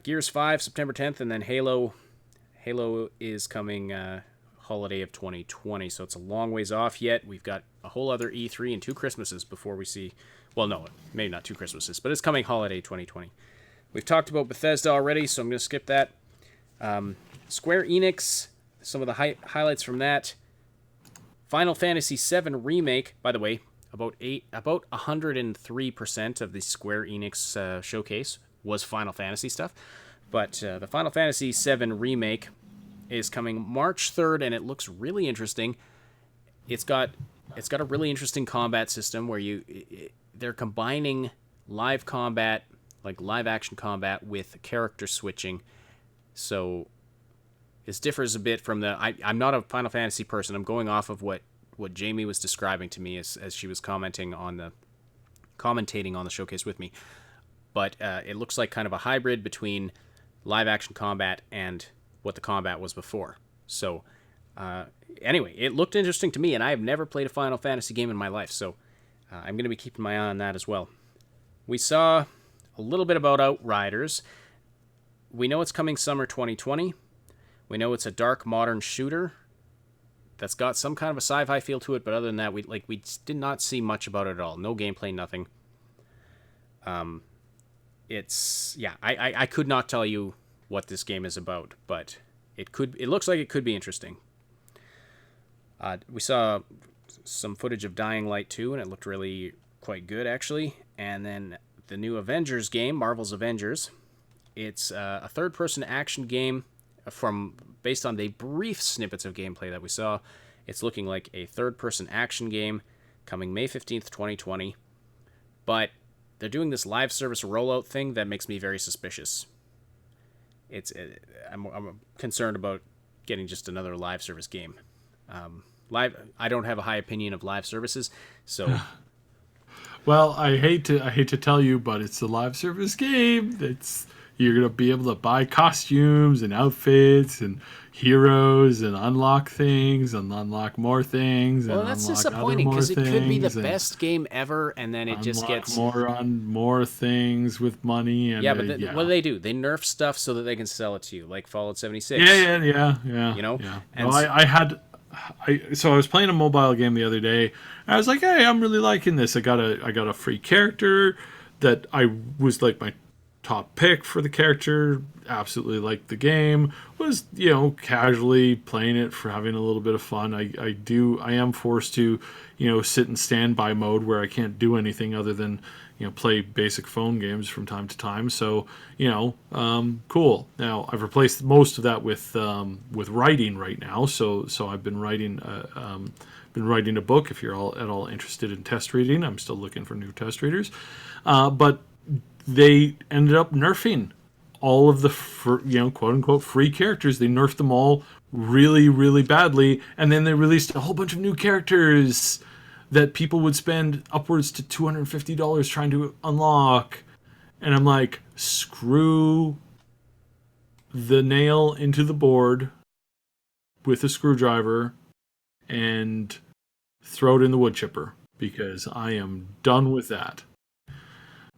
Gears 5 September 10th, and then Halo is coming holiday of 2020, so it's a long ways off yet. We've got a whole other E3 and 2 Christmases before we see, well, no, maybe not 2 Christmases, but it's coming holiday 2020. We've talked about Bethesda already, so I'm going to skip that. Square Enix, some of the highlights from that. Final Fantasy VII Remake, by the way, about 103% of the Square Enix showcase was Final Fantasy stuff, but the Final Fantasy VII Remake is coming March 3rd, and it looks really interesting. It's got a really interesting combat system where they're combining live combat, like live action combat, with character switching. So this differs a bit from I'm not a Final Fantasy person. I'm going off of what Jamie was describing to me as she was commentating on the showcase with me. But it looks like kind of a hybrid between live action combat and what the combat was before. So anyway, it looked interesting to me, and I have never played a Final Fantasy game in my life, so I'm going to be keeping my eye on that as well. We saw a little bit about Outriders. We know it's coming summer 2020. We know it's a dark modern shooter that's got some kind of a sci-fi feel to it, but other than that, we did not see much about it at all. No gameplay, nothing. I could not tell you what this game is about, but it looks like it could be interesting. We saw some footage of Dying Light 2, and it looked really quite good, actually. And then the new Avengers game, Marvel's Avengers. It's a third-person action game based on the brief snippets of gameplay that we saw. It's looking like a third-person action game coming May 15th, 2020. But they're doing this live service rollout thing that makes me very suspicious. I'm concerned about getting just another live service game. I don't have a high opinion of live services, so. Well, I hate to tell you, but it's a live service game. You're gonna be able to buy costumes and outfits and heroes and unlock things and unlock more things. Well, and that's unlock disappointing because it could be the things best game ever, and then it just gets more things with money. And yeah, but what do? They nerf stuff so that they can sell it to you, like Fallout 76. Yeah. You know, yeah. And well, I was playing a mobile game the other day. And I was like, hey, I'm really liking this. I got a free character that I was like my top pick for the character. Absolutely liked the game. Was casually playing it for having a little bit of fun. I am forced to sit in standby mode where I can't do anything other than play basic phone games from time to time. So cool. Now I've replaced most of that with writing right now. So I've been writing a book. If you're at all interested in test reading, I'm still looking for new test readers. But they ended up nerfing all of the quote unquote free characters. They nerfed them all really, really badly, and then they released a whole bunch of new characters that people would spend upwards to $250 trying to unlock. And I'm like, screw the nail into the board with a screwdriver and throw it in the wood chipper, because I am done with that.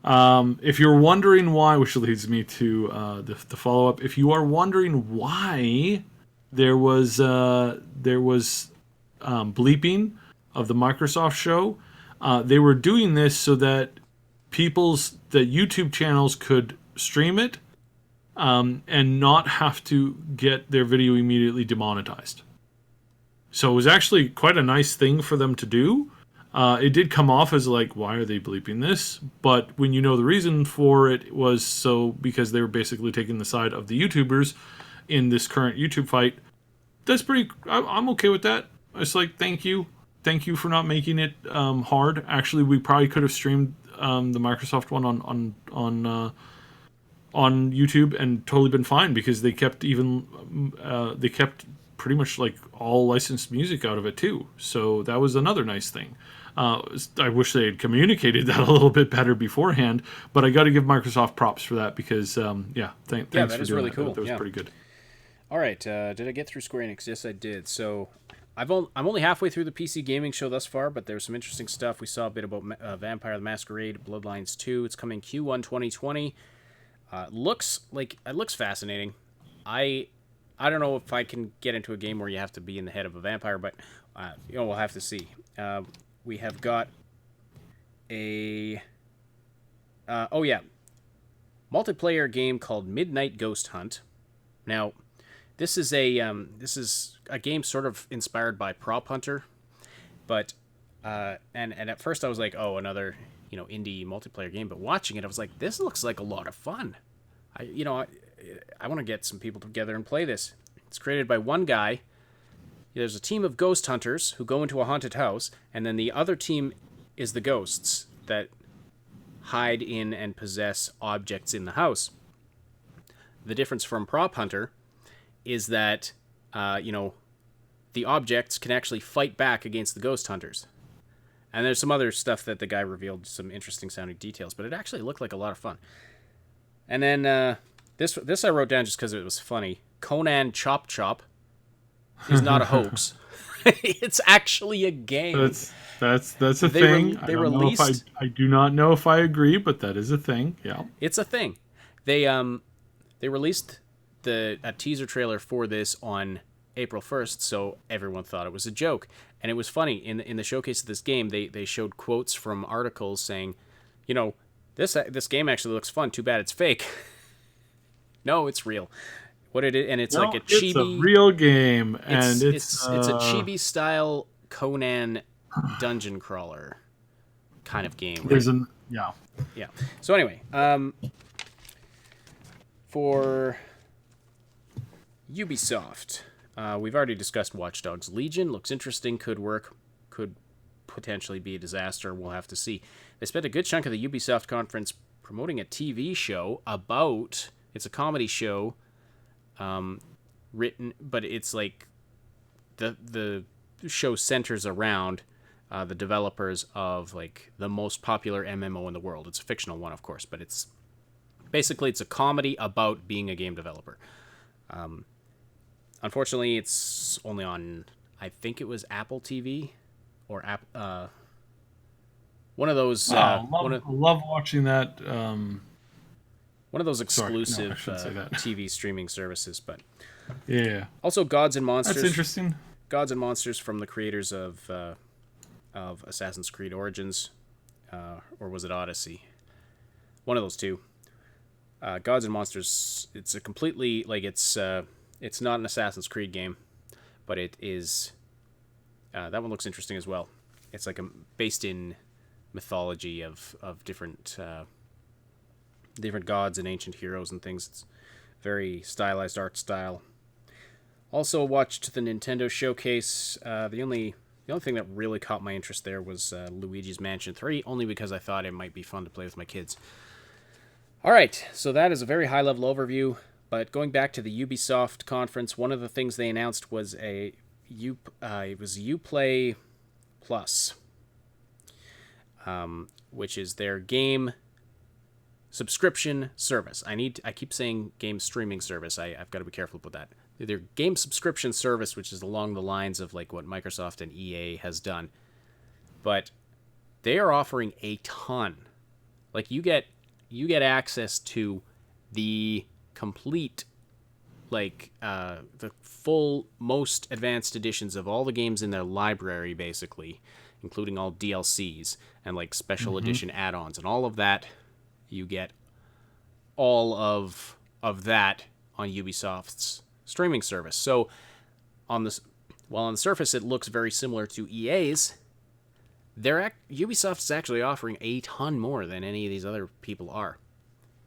If you're wondering why, which leads me to the follow-up, if you are wondering why there was bleeping of the Microsoft show, they were doing this so that the YouTube channels could stream it and not have to get their video immediately demonetized. So it was actually quite a nice thing for them to do. It did come off as like, why are they bleeping this? But when you know the reason for it was because they were basically taking the side of the YouTubers in this current YouTube fight. I'm okay with that. It's like, thank you for not making it hard. Actually, we probably could have streamed the Microsoft one on YouTube and totally been fine, because they kept pretty much like all licensed music out of it too. So that was another nice thing. I wish they had communicated that a little bit better beforehand, but I got to give Microsoft props for that, because thanks that for is doing really that. cool. That was pretty good. All right, did I get through Square Enix? Yes, I did. So I'm only halfway through the PC gaming show thus far, but there's some interesting stuff. We saw a bit about Vampire the Masquerade Bloodlines 2. It's coming Q1 2020. Looks fascinating. I don't know if I can get into a game where you have to be in the head of a vampire, but we'll have to see. We have got a multiplayer game called Midnight Ghost Hunt. Now, this is a game sort of inspired by Prop Hunter, but and at first I was like, oh, another indie multiplayer game. But watching it, I was like, this looks like a lot of fun. I want to get some people together and play this. It's created by one guy. There's a team of ghost hunters who go into a haunted house, and then the other team is the ghosts that hide in and possess objects in the house. The difference from Prop Hunter is that, the objects can actually fight back against the ghost hunters. And there's some other stuff that the guy revealed, some interesting sounding details, but it actually looked like a lot of fun. And then this I wrote down just because it was funny. Conan Chop Chop is not a hoax. It's actually a game. That's a thing. I do not know if I agree, but that is a thing. Yeah, it's a thing. They released a teaser trailer for this on April 1st, so everyone thought it was a joke. And it was funny. In the showcase of this game, they showed quotes from articles saying, this game actually looks fun. Too bad it's fake. No, it's real. What it is, and it's like a chibi. It's a real game, and it's a chibi style Conan dungeon crawler kind of game. Right? Yeah. So anyway, for Ubisoft, we've already discussed Watch Dogs Legion. Looks interesting. Could work. Could potentially be a disaster. We'll have to see. They spent a good chunk of the Ubisoft conference promoting a TV show about. It's a comedy show. Written, but it's like the show centers around the developers of like the most popular MMO in the world. It's a fictional one, of course, but it's a comedy about being a game developer. Unfortunately, it's only on, I think it was Apple TV or one of those. Love watching that. One of those exclusive TV streaming services, but yeah. Also, Gods and Monsters. That's interesting. Gods and Monsters from the creators of Assassin's Creed Origins, or was it Odyssey? One of those two. Gods and Monsters. It's a completely it's not an Assassin's Creed game, but it is. That one looks interesting as well. It's like based in mythology of different. Different gods and ancient heroes and things. It's very stylized art style. Also watched the Nintendo showcase. The only thing that really caught my interest there was Luigi's Mansion 3, only because I thought it might be fun to play with my kids. All right, so that is a very high-level overview. But going back to the Ubisoft conference, one of the things they announced was it was Uplay Plus, which is their game subscription service. I keep saying game streaming service. I've got to be careful about that. Their game subscription service, which is along the lines of like what Microsoft and EA has done. But they are offering a ton. Like you get access to the complete, like the full, most advanced editions of all the games in their library, basically, including all DLCs and like special edition add-ons and all of that. You get all of that on Ubisoft's streaming service. So on the surface it looks very similar to EA's, Ubisoft is actually offering a ton more than any of these other people are.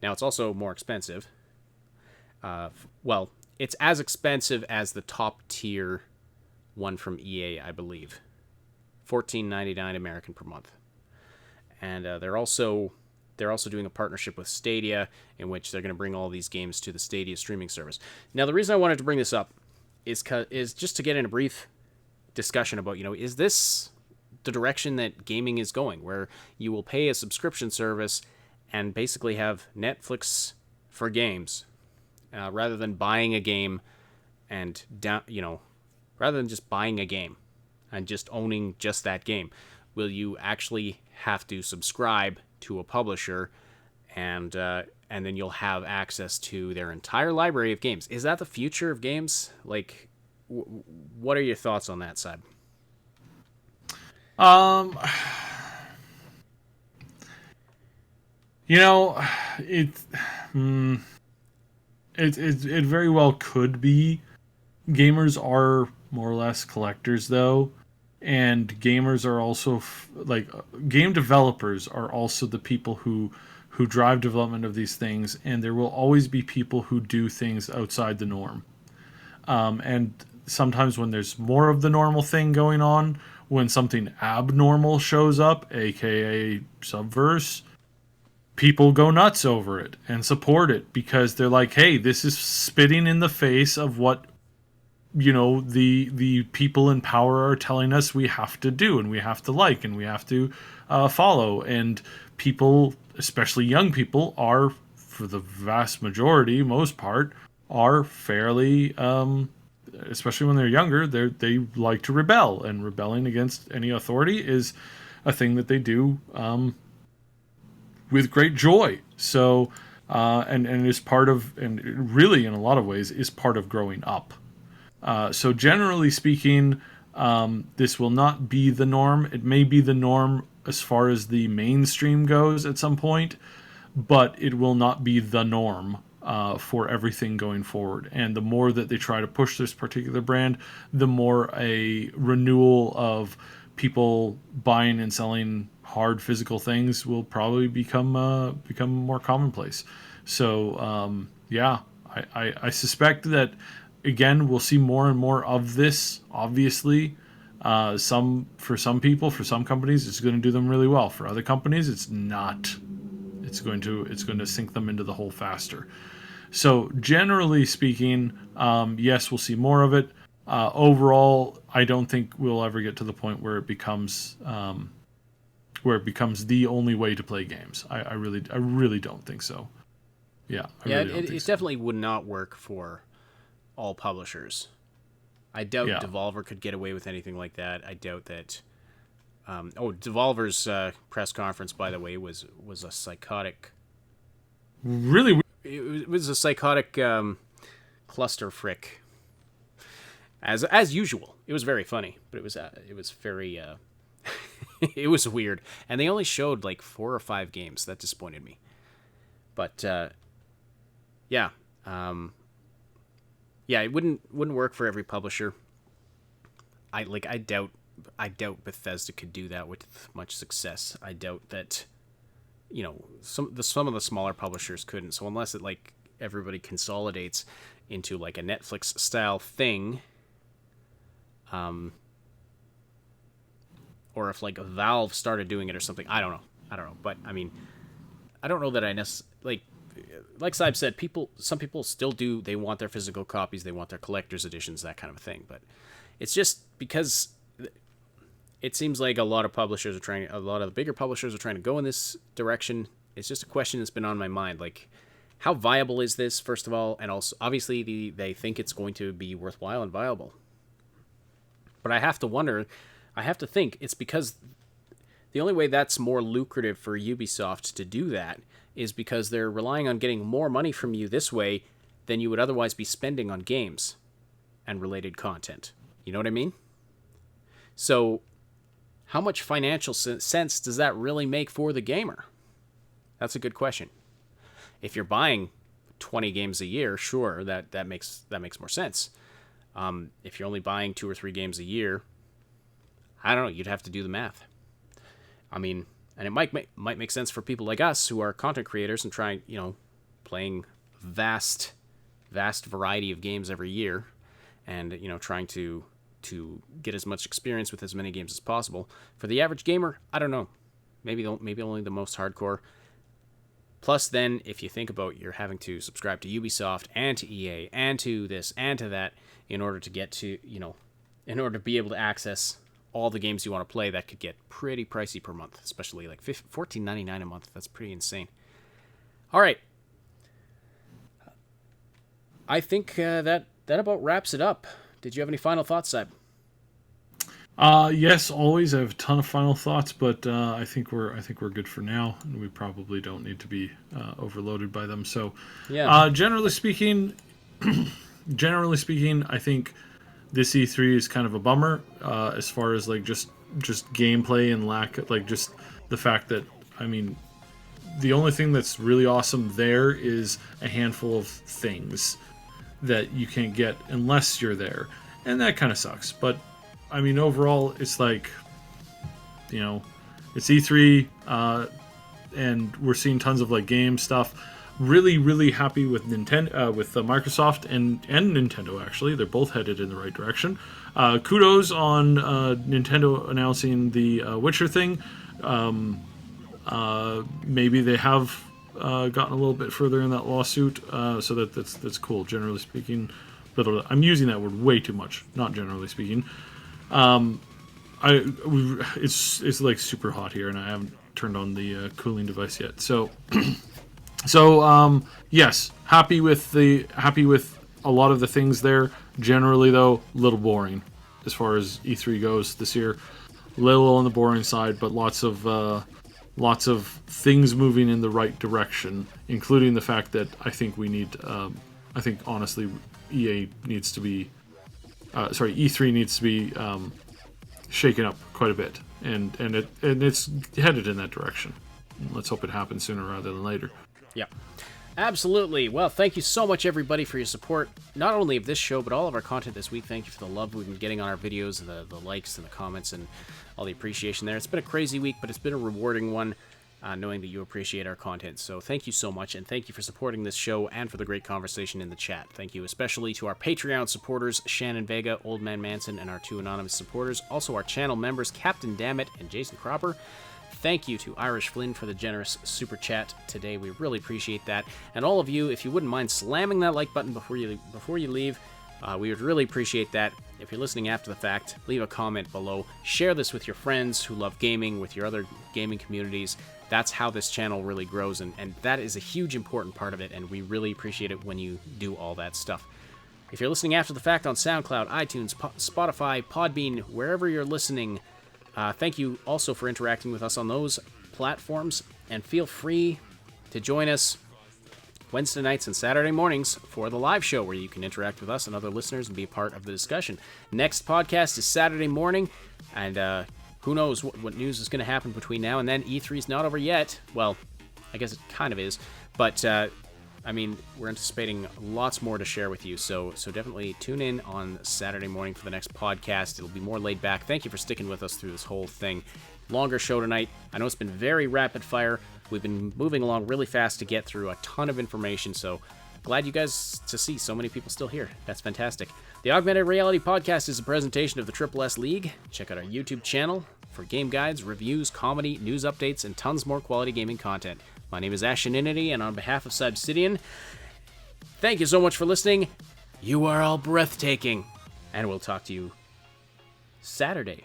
Now it's also more expensive. It's as expensive as the top tier one from EA, I believe. $14.99 American per month. And they're also doing a partnership with Stadia, in which they're going to bring all these games to the Stadia streaming service. Now, the reason I wanted to bring this up is just to get in a brief discussion about, is this the direction that gaming is going, where you will pay a subscription service and basically have Netflix for games, rather than buying a game and rather than just buying a game and just owning just that game. Will you actually have to subscribe to a publisher, and then you'll have access to their entire library of games? Is that the future of games? Like, what are your thoughts on that side? It very well could be. Gamers are more or less collectors, though. And gamers are also game developers are also the people who drive development of these things, and there will always be people who do things outside the norm. And sometimes when there's more of the normal thing going on, when something abnormal shows up, aka Subverse, people go nuts over it and support it because they're like, hey, this is spitting in the face of what the people in power are telling us we have to do and we have to like and we have to follow. And people, especially young people, are, for the vast majority, most part, are fairly, especially when they're younger, they like to rebel, and rebelling against any authority is a thing that they do with great joy. So and is part of, and really in a lot of ways is part of growing up. So generally speaking, this will not be the norm. It may be the norm as far as the mainstream goes at some point, but it will not be the norm for everything going forward. And the more that they try to push this particular brand, the more a renewal of people buying and selling hard physical things will probably become more commonplace. So yeah, I suspect that again we'll see more and more of this. Obviously, for some people, for some companies, it's going to do them really well. For other companies, it's not. It's going to sink them into the hole faster. So generally speaking, yes, we'll see more of it. Overall, I don't think we'll ever get to the point where it becomes the only way to play games. I really don't think so. Yeah, it definitely would not work for all publishers. I doubt Devolver could get away with anything like that. I doubt that. Devolver's press conference, by the way, was a psychotic. Really, it was a psychotic cluster frick. As usual, it was very funny, but it was very it was weird, and they only showed like 4 or 5 games. That disappointed me. But yeah, it wouldn't work for every publisher. I doubt Bethesda could do that with much success. I doubt that, some of the smaller publishers couldn't. So unless it like everybody consolidates into like a Netflix style thing, or if like Valve started doing it or something, I don't know. But I mean, I don't know that like Saib said, some people still do. They want their physical copies. They want their collector's editions, that kind of thing. But it's just because it seems like a lot of the bigger publishers are trying to go in this direction. It's just a question that's been on my mind. Like, how viable is this, first of all? And also, obviously, they think it's going to be worthwhile and viable. But I have to think it's because the only way that's more lucrative for Ubisoft to do that is because they're relying on getting more money from you this way than you would otherwise be spending on games and related content. You know what I mean? So, how much financial sense does that really make for the gamer? That's a good question. If you're buying 20 games a year, sure, that makes more sense. If you're only buying 2 or 3 games a year, I don't know. You'd have to do the math. I mean, and it might make sense for people like us who are content creators and trying, playing vast variety of games every year, and trying to get as much experience with as many games as possible. For the average gamer, I don't know. Maybe only the most hardcore. Plus, then, if you think about you're having to subscribe to Ubisoft and to EA and to this and to that in order to get to, in order to be able to access all the games you want to play, that could get pretty pricey per month, especially like $14.99 a month. That's pretty insane. All right. I think that about wraps it up. Did you have any final thoughts, Saib? Yes, always. I have a ton of final thoughts, but I think we're good for now, and we probably don't need to be overloaded by them. So, yeah. Generally speaking, I think this E3 is kind of a bummer as far as like just gameplay and lack, like just the fact that, I mean, the only thing that's really awesome there is a handful of things that you can't get unless you're there, and that kind of sucks. But I mean, overall, it's like, it's E3, and we're seeing tons of like game stuff. Really, really happy with Nintendo, with Microsoft and Nintendo. Actually, they're both headed in the right direction. Kudos on Nintendo announcing the Witcher thing. Maybe they have gotten a little bit further in that lawsuit, so that's cool. Generally speaking, but I'm using that word way too much. Not generally speaking. It's like super hot here, and I haven't turned on the cooling device yet. So, yes, happy with a lot of the things there. Generally, though, a little boring as far as E3 goes this year. Little on the boring side, but lots of things moving in the right direction, including the fact that I think honestly, EA needs to be E3 needs to be shaken up quite a bit, and it's headed in that direction. Let's hope it happens sooner rather than later. Yeah. Absolutely. Well, thank you so much, everybody, for your support, not only of this show, but all of our content this week. Thank you for the love we've been getting on our videos, and the likes and the comments and all the appreciation there. It's been a crazy week, but it's been a rewarding one, knowing that you appreciate our content. So thank you so much, and thank you for supporting this show and for the great conversation in the chat. Thank you especially to our Patreon supporters, Shannon Vega, Old Man Manson, and our 2 anonymous supporters. Also our channel members, Captain Dammit and Jason Cropper. Thank you to Irish Flynn for the generous super chat today. We really appreciate that. And all of you, if you wouldn't mind slamming that like button before you leave, we would really appreciate that. If you're listening after the fact, leave a comment below. Share this with your friends who love gaming, with your other gaming communities. That's how this channel really grows, and that is a huge important part of it, and we really appreciate it when you do all that stuff. If you're listening after the fact on SoundCloud, iTunes, Spotify, Podbean, wherever you're listening, thank you also for interacting with us on those platforms, and feel free to join us Wednesday nights and Saturday mornings for the live show where you can interact with us and other listeners and be a part of the discussion. Next podcast is Saturday morning, and who knows what news is going to happen between now and then. E3's not over yet. Well, I guess it kind of is, but I mean, we're anticipating lots more to share with you, so definitely tune in on Saturday morning for the next podcast. It'll be more laid back. Thank you for sticking with us through this whole thing. Longer show tonight. I know it's been very rapid fire. We've been moving along really fast to get through a ton of information, so glad you guys to see so many people still here. That's fantastic. The Augmented Reality Podcast is a presentation of the Triple S League. Check out our YouTube channel for game guides, reviews, comedy, news updates, and tons more quality gaming content. My name is Asheninity, and on behalf of Obsidian, thank you so much for listening. You are all breathtaking, and we'll talk to you Saturday.